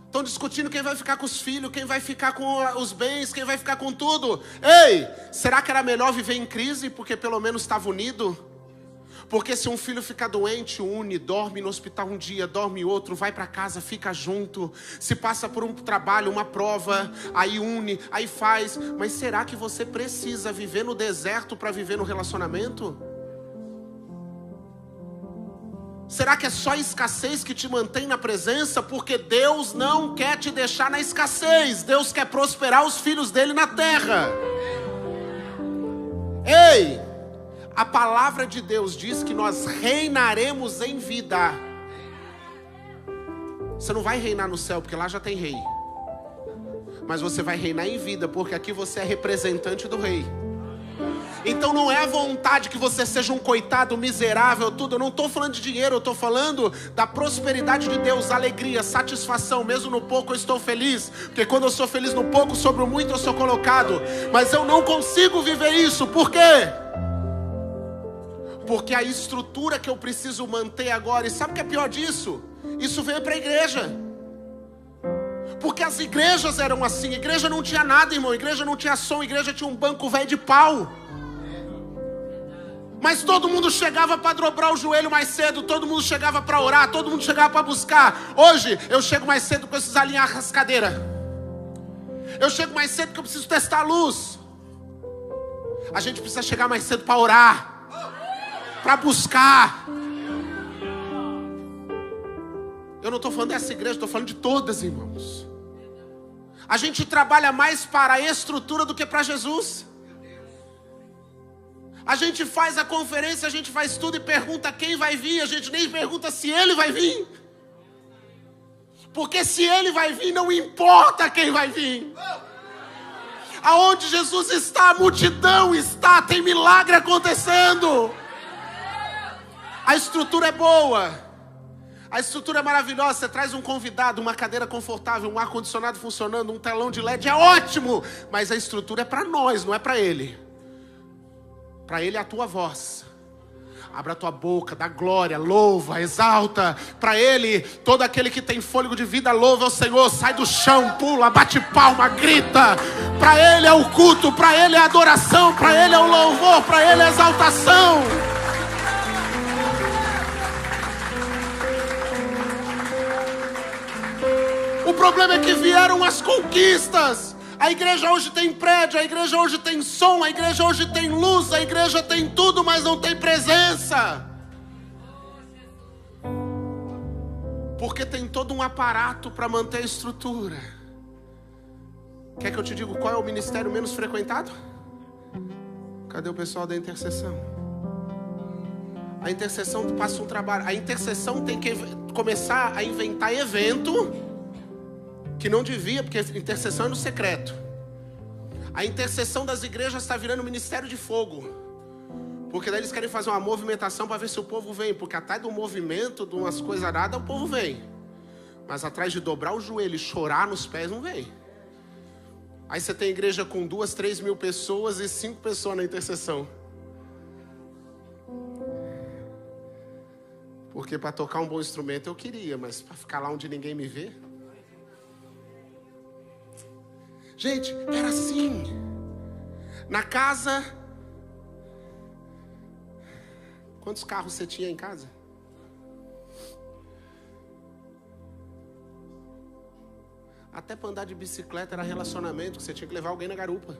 Estão discutindo quem vai ficar com os filhos, quem vai ficar com os bens, quem vai ficar com tudo. Ei, será que era melhor viver em crise porque pelo menos estava unido? Porque se um filho ficar doente, une, dorme no hospital um dia, dorme outro, vai para casa, fica junto. Se passa por um trabalho, uma prova, aí une, aí faz. Mas será que você precisa viver no deserto para viver no relacionamento? Será que é só escassez que te mantém na presença? Porque Deus não quer te deixar na escassez. Deus quer prosperar os filhos dele na terra. Ei, a palavra de Deus diz que nós reinaremos em vida. Você não vai reinar no céu, porque lá já tem rei. Mas você vai reinar em vida, porque aqui você é representante do rei. Então não é a vontade que você seja um coitado, miserável, tudo. Eu não estou falando de dinheiro, eu estou falando da prosperidade de Deus, alegria, satisfação. Mesmo no pouco eu estou feliz, porque quando eu sou feliz no pouco, sobre o muito eu sou colocado. Mas eu não consigo viver isso, por quê? Porque a estrutura que eu preciso manter agora, e sabe o que é pior disso? Isso veio para a igreja. Porque as igrejas eram assim, a igreja não tinha nada, irmão, a igreja não tinha som, a igreja tinha um banco velho de pau. Mas todo mundo chegava para dobrar o joelho mais cedo, todo mundo chegava para orar, todo mundo chegava para buscar. Hoje eu chego mais cedo com esses alinhar a rascadeira. Eu chego mais cedo porque eu preciso testar a luz. A gente precisa chegar mais cedo para orar, para buscar. Eu não estou falando dessa igreja, estou falando de todas, irmãos. A gente trabalha mais para a estrutura do que para Jesus. A gente faz a conferência, a gente faz tudo e pergunta quem vai vir. A gente nem pergunta se ele vai vir. Porque se ele vai vir, não importa quem vai vir. Aonde Jesus está, a multidão está, tem milagre acontecendo. A estrutura é boa. A estrutura é maravilhosa. Você traz um convidado, uma cadeira confortável, um ar-condicionado funcionando, um telão de LED, é ótimo. Mas a estrutura é para nós, não é para ele. Para ele é a tua voz. Abra a tua boca, dá glória, louva, exalta. Para ele, todo aquele que tem fôlego de vida, louva ao Senhor. Sai do chão, pula, bate palma, grita. Para ele é o culto, para ele é a adoração, para ele é o louvor, para ele é a exaltação. O problema é que vieram as conquistas. A igreja hoje tem prédio, a igreja hoje tem som, a igreja hoje tem luz, a igreja tem tudo, mas não tem presença. Porque tem todo um aparato para manter a estrutura. Quer que eu te diga qual é o ministério menos frequentado? Cadê o pessoal da intercessão? A intercessão passa um trabalho. A intercessão tem que começar a inventar evento que não devia, porque a intercessão é no secreto. A intercessão das igrejas está virando ministério de fogo. Porque daí eles querem fazer uma movimentação para ver se o povo vem. Porque atrás do movimento, de umas coisas aradas, o povo vem. Mas atrás de dobrar o joelho e chorar nos pés, não vem. Aí você tem igreja com 2, 3 mil pessoas e 5 pessoas na intercessão. Porque para tocar um bom instrumento eu queria, mas para ficar lá onde ninguém me vê... Gente, era assim. Na casa... Quantos carros você tinha em casa? Até para andar de bicicleta era relacionamento, que você tinha que levar alguém na garupa.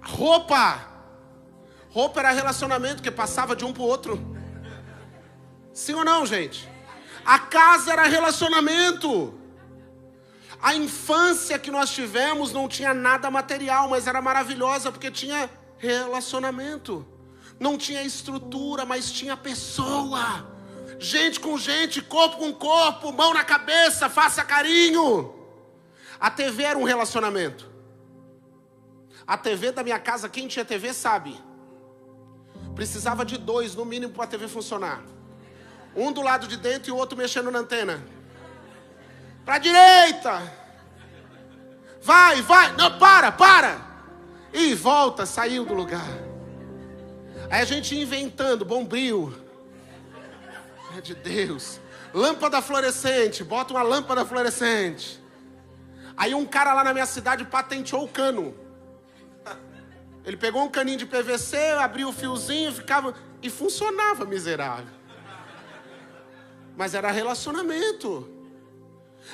Roupa era relacionamento, que passava de um para o outro. Sim ou não, gente? A casa era relacionamento. A infância que nós tivemos não tinha nada material, mas era maravilhosa porque tinha relacionamento. Não tinha estrutura, mas tinha pessoa. Gente com gente, corpo com corpo, mão na cabeça, faça carinho. A TV era um relacionamento. A TV da minha casa, quem tinha TV sabe. Precisava de 2 no mínimo para a TV funcionar. Um do lado de dentro e o outro mexendo na antena. Para a direita. Vai. Não, para. E volta, saiu do lugar. Aí a gente ia inventando, bombril. É de Deus. Lâmpada fluorescente, bota uma lâmpada fluorescente. Aí um cara lá na minha cidade patenteou o cano. Ele pegou um caninho de PVC, abriu o fiozinho, ficava... E funcionava, miserável. Mas era relacionamento.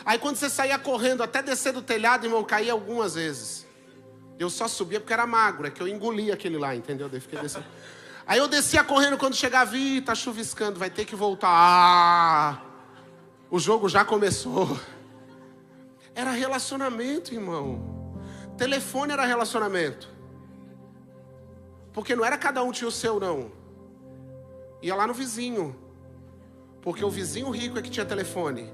Aí quando você saía correndo até descer do telhado, irmão, caía algumas vezes. Eu só subia porque era magro, é que eu engolia aquele lá, entendeu? Daí fiquei descendo. Aí eu descia correndo quando chegava, tá chuviscando, vai ter que voltar. O jogo já começou. Era relacionamento, irmão. Telefone era relacionamento. Porque não era cada um tinha o seu, não. Ia lá no vizinho. Porque o vizinho rico é que tinha telefone.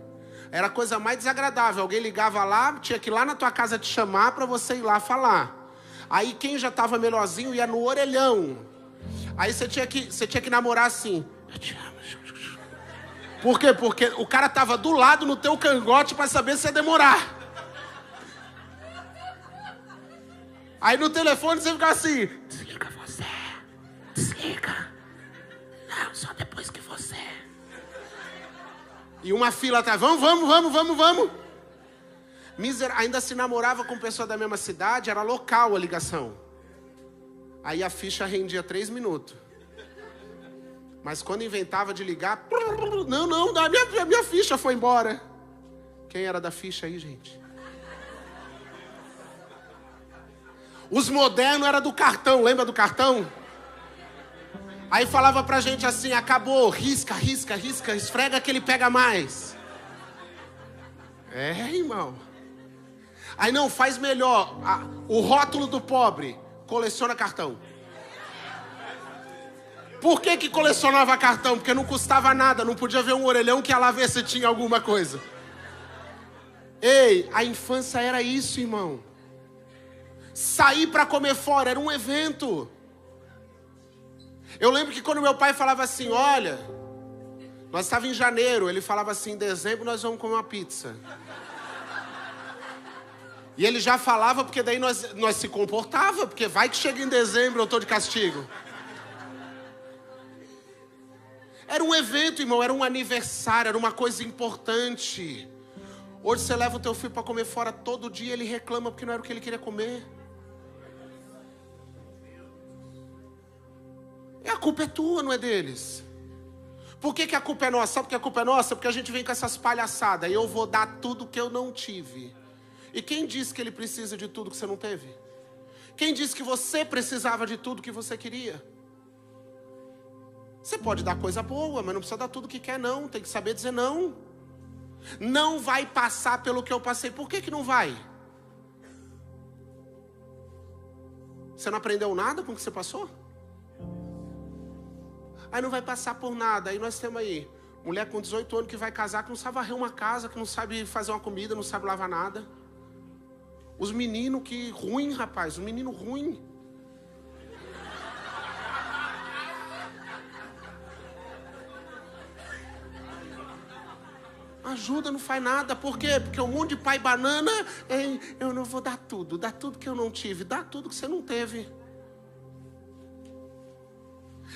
Era a coisa mais desagradável. Alguém ligava lá, tinha que ir lá na tua casa te chamar para você ir lá falar. Aí quem já estava melhorzinho ia no orelhão. Aí você tinha que namorar assim. Eu te amo. Por quê? Porque o cara estava do lado no teu cangote para saber se ia demorar. Aí no telefone você ficava assim. Desliga você. Desliga. Não, só depois que você. E uma fila atrás. Vamos. Ainda se namorava com pessoa da mesma cidade. Era local a ligação. Aí a ficha rendia 3 minutos. Mas quando inventava de ligar... Não, a minha ficha foi embora. Quem era da ficha aí, gente? Os modernos eram do cartão, lembra do cartão? Aí falava pra gente assim, acabou, risca, esfrega que ele pega mais. É, irmão. Aí não, faz melhor. O rótulo do pobre, coleciona cartão. Por que colecionava cartão? Porque não custava nada, não podia ver um orelhão que ia lá ver se tinha alguma coisa. Ei, a infância era isso, irmão. Sair para comer fora era um evento. Eu lembro que quando meu pai falava assim, olha, nós estávamos em janeiro, ele falava assim, em dezembro nós vamos comer uma pizza. E ele já falava porque daí nós se comportava, porque vai que chega em dezembro eu estou de castigo. Era um evento, irmão, era um aniversário, era uma coisa importante. Hoje você leva o teu filho para comer fora todo dia, ele reclama porque não era o que ele queria comer. E a culpa é tua, não é deles. Por que a culpa é nossa? Sabe por que a culpa é nossa? Porque a gente vem com essas palhaçadas. Eu vou dar tudo que eu não tive. E quem disse que ele precisa de tudo que você não teve? Quem disse que você precisava de tudo que você queria? Você pode dar coisa boa, mas não precisa dar tudo que quer, não. Tem que saber dizer não. Não vai passar pelo que eu passei. Por que não vai? Você não aprendeu nada com o que você passou? Aí não vai passar por nada. Aí nós temos aí mulher com 18 anos que vai casar, que não sabe varrer uma casa, que não sabe fazer uma comida, não sabe lavar nada. Os meninos que... ruim, rapaz. Os meninos ruim. Ajuda, não faz nada. Por quê? Porque um monte de pai banana... eu não vou dar tudo. Dá tudo que eu não tive. Dá tudo que você não teve.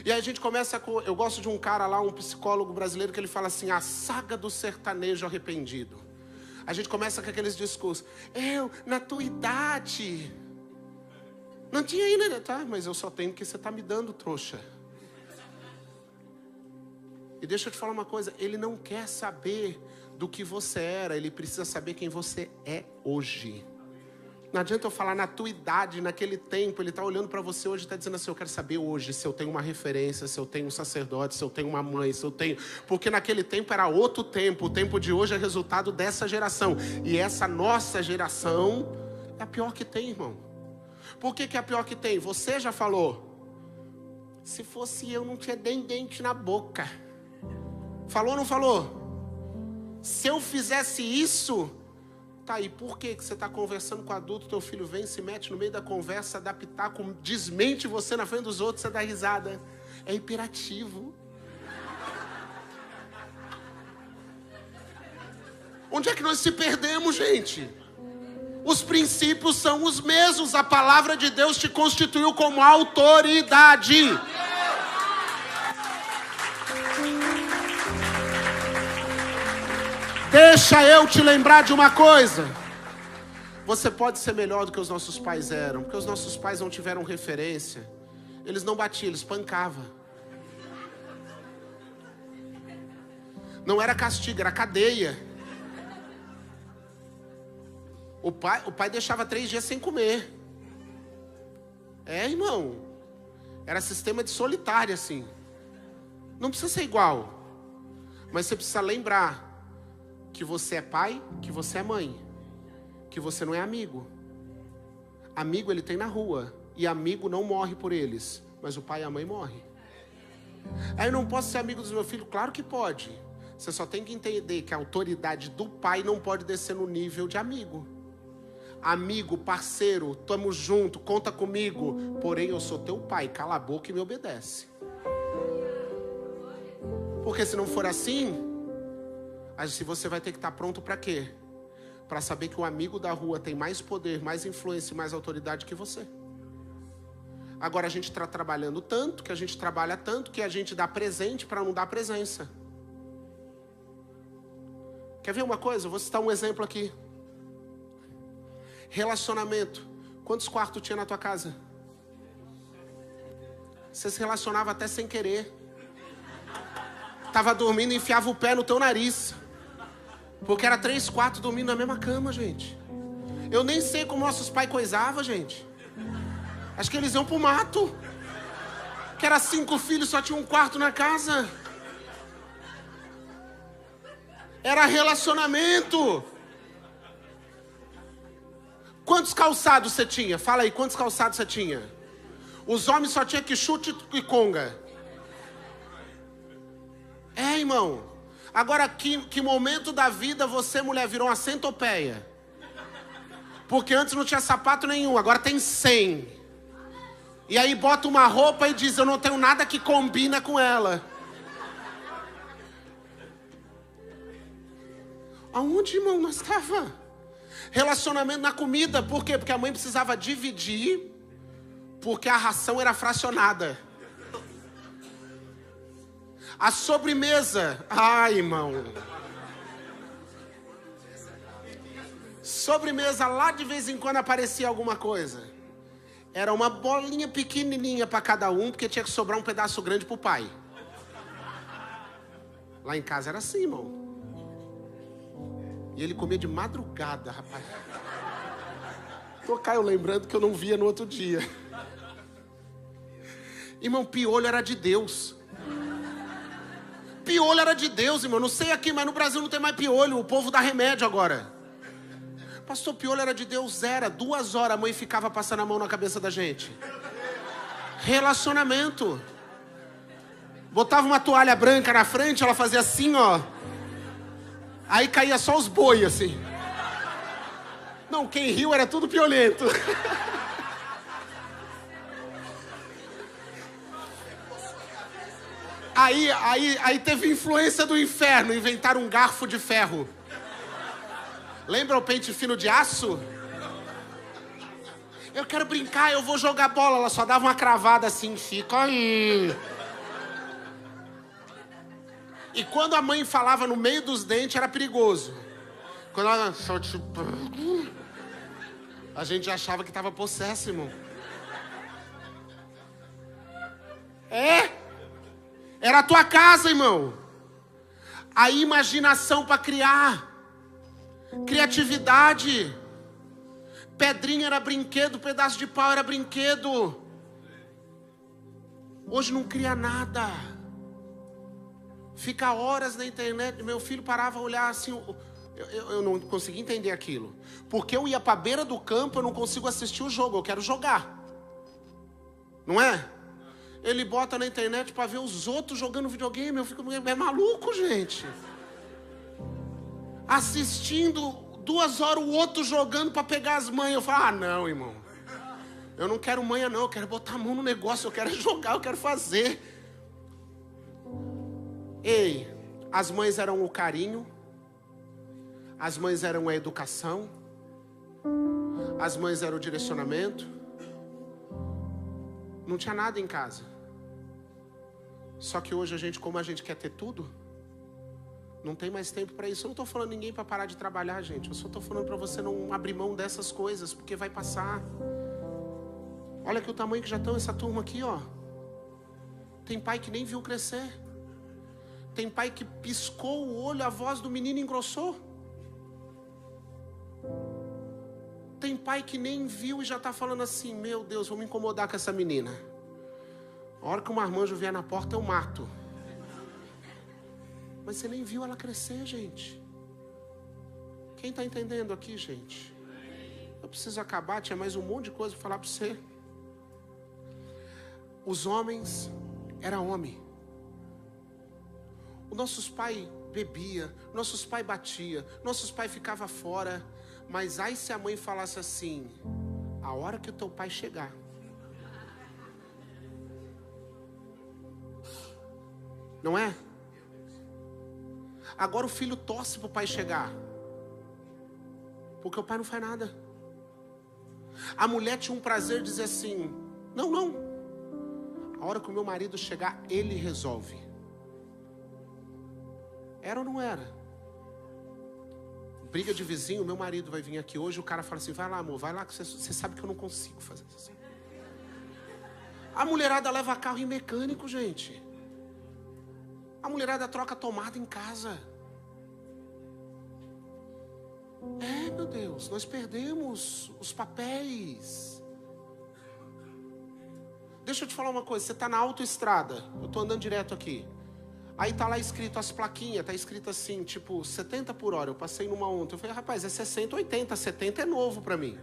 E aí a gente começa com... Eu gosto de um cara lá, um psicólogo brasileiro, que ele fala assim, a saga do sertanejo arrependido. A gente começa com aqueles discursos. Na tua idade... Não tinha ainda, tá? Mas eu só tenho porque você tá me dando, trouxa. E deixa eu te falar uma coisa. Ele não quer saber do que você era. Ele precisa saber quem você é hoje. Não adianta eu falar na tua idade, naquele tempo. Ele está olhando para você hoje e está dizendo assim, eu quero saber hoje se eu tenho uma referência, se eu tenho um sacerdote, se eu tenho uma mãe, se eu tenho... Porque naquele tempo era outro tempo. O tempo de hoje é resultado dessa geração. E essa nossa geração é a pior que tem, irmão. Por que é a pior que tem? Você já falou. Se fosse eu, não tinha nem dente na boca. Falou ou não falou? Se eu fizesse isso... Tá aí, por que você está conversando com o adulto, teu filho vem, se mete no meio da conversa, dá pitaco, desmente você na frente dos outros, você dá risada? É imperativo. Onde é que nós se perdemos, gente? Os princípios são os mesmos. A palavra de Deus te constituiu como autoridade. Deixa eu te lembrar de uma coisa. Você pode ser melhor do que os nossos pais eram, porque os nossos pais não tiveram referência. Eles não batiam, eles pancavam. Não era castigo, era cadeia. O pai deixava 3 dias sem comer. Irmão. Era sistema de solitária, assim. Não precisa ser igual. Mas você precisa lembrar que você é pai, que você é mãe. Que você não é amigo. Amigo ele tem na rua. E amigo não morre por eles. Mas o pai e a mãe morrem. Aí eu não posso ser amigo dos meus filhos? Claro que pode. Você só tem que entender que a autoridade do pai não pode descer no nível de amigo. Amigo, parceiro, tamo junto, conta comigo. Porém, eu sou teu pai, cala a boca e me obedece. Porque se não for assim, você vai ter que estar pronto para quê? Para saber que o amigo da rua tem mais poder, mais influência e mais autoridade que você. Agora a gente está trabalhando tanto, que a gente trabalha tanto, que a gente dá presente para não dar presença. Quer ver uma coisa? Eu vou citar um exemplo aqui. Relacionamento. Quantos quartos tinha na tua casa? Você se relacionava até sem querer. Tava dormindo e enfiava o pé no teu nariz. Porque era 3, 4 dormindo na mesma cama, gente. Eu nem sei como nossos pais coisavam, gente. Acho que eles iam pro mato. Que era 5 filhos, só tinha um quarto na casa. Era relacionamento. Quantos calçados você tinha? Fala aí, quantos calçados você tinha? Os homens só tinham que chute e conga. Irmão. Agora, que momento da vida você, mulher, virou uma centopeia? Porque antes não tinha sapato nenhum, agora tem 100. E aí bota uma roupa e diz, eu não tenho nada que combina com ela. Aonde, irmão, nós estava? Relacionamento na comida, por quê? Porque a mãe precisava dividir, porque a ração era fracionada. A sobremesa, irmão. Sobremesa, lá de vez em quando aparecia alguma coisa. Era uma bolinha pequenininha para cada um, porque tinha que sobrar um pedaço grande pro pai. Lá em casa era assim, irmão. E ele comia de madrugada, rapaz. Tô Caio lembrando que eu não via no outro dia. Irmão, piolho era de Deus. Piolho era de Deus, irmão. Não sei aqui, mas no Brasil não tem mais piolho. O povo dá remédio agora. Pastor, piolho era de Deus, era. 2 horas a mãe ficava passando a mão na cabeça da gente. Relacionamento. Botava uma toalha branca na frente, ela fazia assim, ó. Aí caía só os boi, assim. Não, quem riu era tudo piolento. Aí teve influência do inferno, inventaram um garfo de ferro. Lembra o pente fino de aço? Eu quero brincar, eu vou jogar bola. Ela só dava uma cravada assim, fica aí. E quando a mãe falava no meio dos dentes, era perigoso. Quando ela só tipo... A gente achava que estava possesso, irmão. Era a tua casa, irmão. A imaginação para criar. Criatividade. Pedrinha era brinquedo, pedaço de pau era brinquedo. Hoje não cria nada. Fica horas na internet. Meu filho parava a olhar assim. Eu não conseguia entender aquilo. Porque eu ia para a beira do campo, eu não consigo assistir o jogo, eu quero jogar. Não é? Ele bota na internet para ver os outros jogando videogame. Eu fico, é maluco, gente. Assistindo 2 horas o outro jogando para pegar as manhas. Eu falo, não, irmão. Eu não quero manha não, eu quero botar a mão no negócio, eu quero jogar, eu quero fazer. Ei, as mães eram o carinho, as mães eram a educação, as mães eram o direcionamento. Não tinha nada em casa. Só que hoje a gente, como a gente quer ter tudo, não tem mais tempo para isso. Eu não estou falando ninguém para parar de trabalhar, gente. Eu só estou falando para você não abrir mão dessas coisas, porque vai passar. Olha que o tamanho que já estão essa turma aqui, ó. Tem pai que nem viu crescer. Tem pai que piscou o olho, a voz do menino engrossou. Tem pai que nem viu e já está falando assim, meu Deus, vou me incomodar com essa menina. A hora que o marmanjo vier na porta, eu mato. Mas você nem viu ela crescer, gente. Quem está entendendo aqui, gente? Eu preciso acabar, tinha mais um monte de coisa para falar para você. Os homens eram homem. Os nossos pais bebia, nossos pais batia, nossos pais ficavam fora. Mas aí se a mãe falasse assim, a hora que o teu pai chegar, não é? Agora o filho torce para o pai chegar, porque o pai não faz nada. A mulher tinha um prazer de dizer assim, não, a hora que o meu marido chegar, ele resolve. Era ou não era? Briga de vizinho, meu marido vai vir aqui hoje, o cara fala assim, vai lá amor, vai lá que você sabe que eu não consigo fazer isso. A mulherada leva carro em mecânico, gente. A mulherada troca tomada em casa. Meu Deus, nós perdemos os papéis. Deixa eu te falar uma coisa, você está na autoestrada, eu estou andando direto aqui. Aí tá lá escrito as plaquinhas, tá escrito assim, tipo, 70 por hora. Eu passei numa ontem, eu falei, rapaz, é 60, 80, 70 é novo pra mim.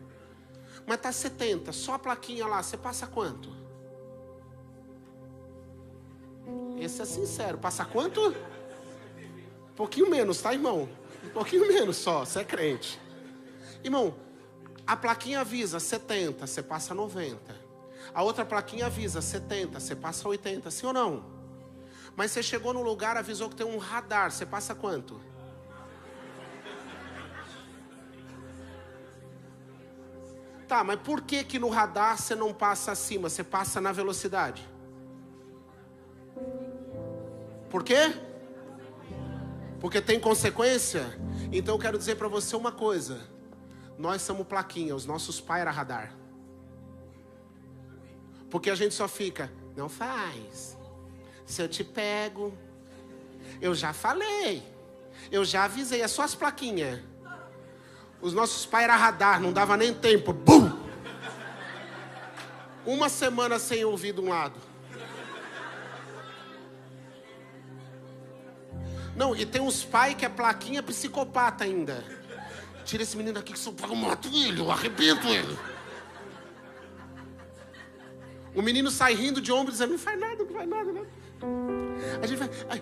Mas tá 70, só a plaquinha lá, você passa quanto? Esse é sincero, passa quanto? Um pouquinho menos, tá, irmão? Um pouquinho menos só, você é crente. Irmão, a plaquinha avisa 70, você passa 90. A outra plaquinha avisa 70, você passa 80, sim ou não? Mas você chegou no lugar, avisou que tem um radar, você passa quanto? Tá, mas por que no radar você não passa acima, você passa na velocidade? Por quê? Porque tem consequência? Então eu quero dizer para você uma coisa. Nós somos plaquinha, os nossos pais eram radar. Porque a gente só fica, não faz. Se eu te pego, eu já falei, eu já avisei, as suas plaquinhas. Os nossos pais eram radar, não dava nem tempo. Bum! Uma semana sem ouvir de um lado. Não, e tem uns pais que é plaquinha psicopata ainda. Tira esse menino daqui que se eu mato ele, eu arrebento ele. O menino sai rindo de ombro dizendo, não faz nada, não faz nada, né? A gente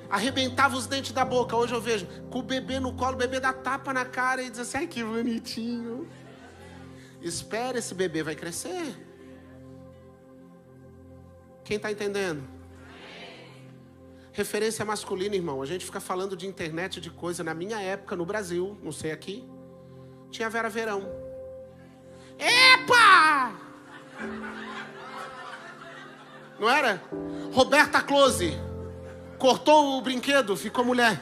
arrebentava os dentes da boca. Hoje eu vejo com o bebê no colo, o bebê dá tapa na cara e diz assim, ai que bonitinho. Espera, esse bebê vai crescer. Quem está entendendo? Referência masculina, irmão. A gente fica falando de internet, de coisa. Na minha época, no Brasil, não sei aqui, tinha Vera Verão. Epa! Não era? Roberta Close. Cortou o brinquedo, ficou mulher.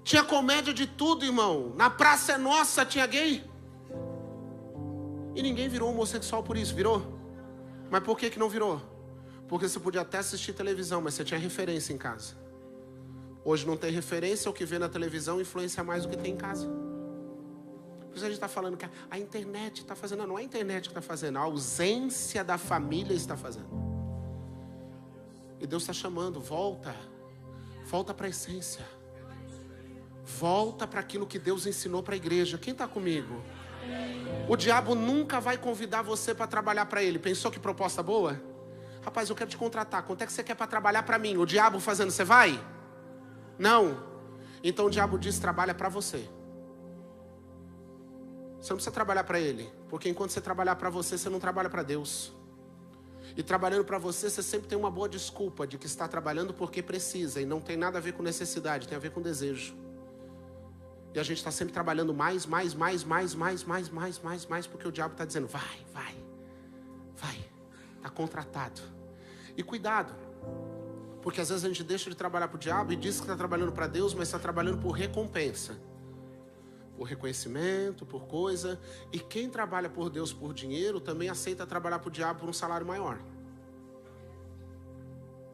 Tinha comédia de tudo, irmão. Na Praça é Nossa tinha gay. E ninguém virou homossexual por isso, virou? Mas por que não virou? Porque você podia até assistir televisão, mas você tinha referência em casa. Hoje não tem referência, o que vê na televisão influencia mais do que tem em casa. Por isso a gente está falando que a internet está fazendo. Não é a internet que está fazendo, a ausência da família está fazendo. E Deus está chamando, volta para a essência. Volta para aquilo que Deus ensinou para a igreja. Quem está comigo? O diabo nunca vai convidar você para trabalhar para ele. Pensou que proposta boa? Rapaz, eu quero te contratar. Quanto é que você quer para trabalhar para mim? O diabo fazendo, você vai? Não. Então o diabo diz, trabalha para você. Você não precisa trabalhar para ele, porque enquanto você trabalhar para você, você não trabalha para Deus. E trabalhando para você, você sempre tem uma boa desculpa de que está trabalhando porque precisa, e não tem nada a ver com necessidade, tem a ver com desejo. E a gente está sempre trabalhando mais, porque o diabo está dizendo, vai, está contratado. E cuidado, porque às vezes a gente deixa de trabalhar para o diabo e diz que está trabalhando para Deus, mas está trabalhando por recompensa. Por reconhecimento, por coisa. E quem trabalha por Deus por dinheiro também aceita trabalhar para o diabo por um salário maior.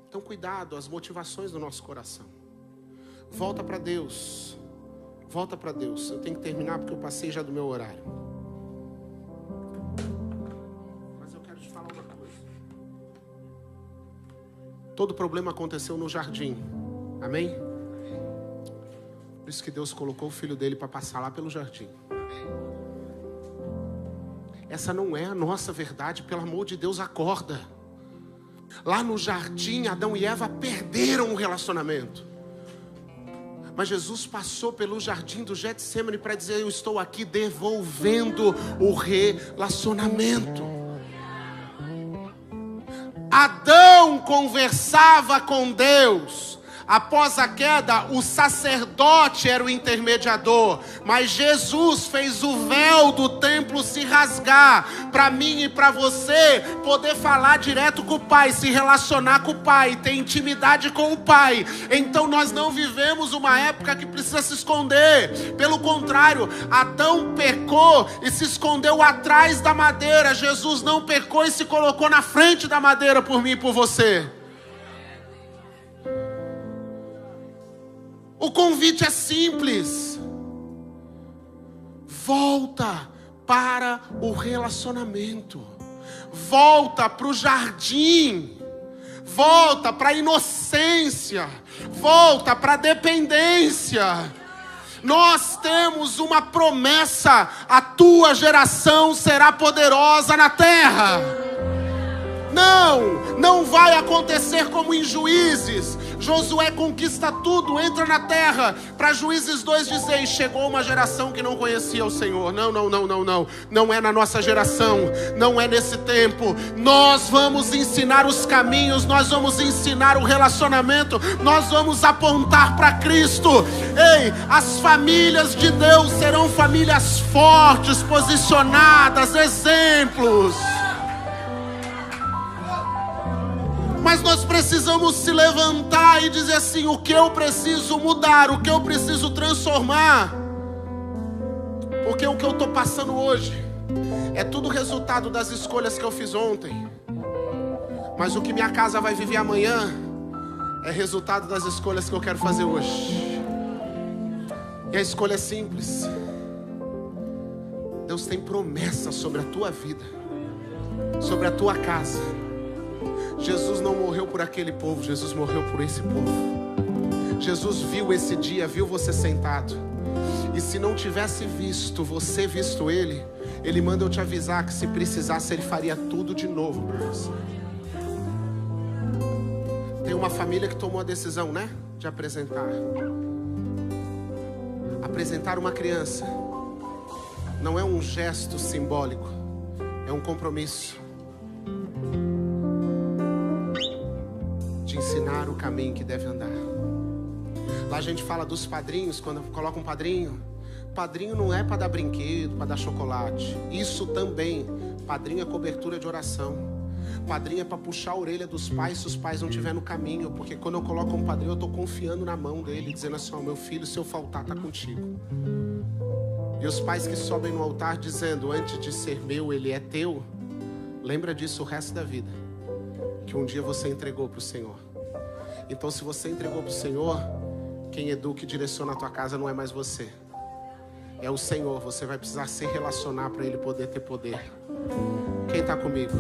Então cuidado, as motivações do nosso coração. Volta para Deus. Volta para Deus. Eu tenho que terminar porque eu passei já do meu horário. Mas eu quero te falar uma coisa. Todo problema aconteceu no jardim. Amém? Por isso que Deus colocou o filho dele para passar lá pelo jardim. Essa não é a nossa verdade, pelo amor de Deus, acorda. Lá no jardim, Adão e Eva perderam o relacionamento. Mas Jesus passou pelo jardim do Getsemane para dizer, eu estou aqui devolvendo o relacionamento. Adão conversava com Deus. Após a queda, o sacerdote era o intermediador, mas Jesus fez o véu do templo se rasgar, para mim e para você poder falar direto com o Pai, se relacionar com o Pai, ter intimidade com o Pai. Então nós não vivemos uma época que precisa se esconder, pelo contrário, Adão pecou e se escondeu atrás da madeira, Jesus não pecou e se colocou na frente da madeira por mim e por você. O convite é simples. Volta para o relacionamento. Volta para o jardim. Volta para a inocência. Volta para a dependência. Nós temos uma promessa. A tua geração será poderosa na terra. Não vai acontecer como em Juízes. Josué conquista tudo, entra na terra. Para Juízes 2 dizer, chegou uma geração que não conhecia o Senhor. Não é na nossa geração, não é nesse tempo. Nós vamos ensinar os caminhos, nós vamos ensinar o relacionamento, nós vamos apontar para Cristo. Ei, as famílias de Deus serão famílias fortes, posicionadas, exemplos. Mas nós precisamos se levantar e dizer assim, o que eu preciso mudar, o que eu preciso transformar. Porque o que eu estou passando hoje é tudo resultado das escolhas que eu fiz ontem. Mas o que minha casa vai viver amanhã é resultado das escolhas que eu quero fazer hoje. E a escolha é simples. Deus tem promessa sobre a tua vida, sobre a tua casa. Jesus não morreu por aquele povo, Jesus morreu por esse povo. Jesus viu esse dia, viu você sentado. E se não tivesse visto você, visto Ele, Ele manda eu te avisar que se precisasse Ele faria tudo de novo por você. Tem uma família que tomou a decisão, né? De apresentar uma criança. Não é um gesto simbólico, é um compromisso. De ensinar o caminho que deve andar. Lá a gente fala dos padrinhos, quando coloca um padrinho. Padrinho não é para dar brinquedo, para dar chocolate. Isso também. Padrinho é cobertura de oração. Padrinho é para puxar a orelha dos pais se os pais não estiverem no caminho. Porque quando eu coloco um padrinho, eu estou confiando na mão dele, dizendo assim, ó, meu filho, se eu faltar, está contigo. E os pais que sobem no altar dizendo, antes de ser meu, ele é teu. Lembra disso o resto da vida. Que um dia você entregou para o Senhor. Então se você entregou para o Senhor, quem educa e direciona a tua casa não é mais você. É o Senhor. Você vai precisar se relacionar para Ele poder ter poder. Quem está comigo?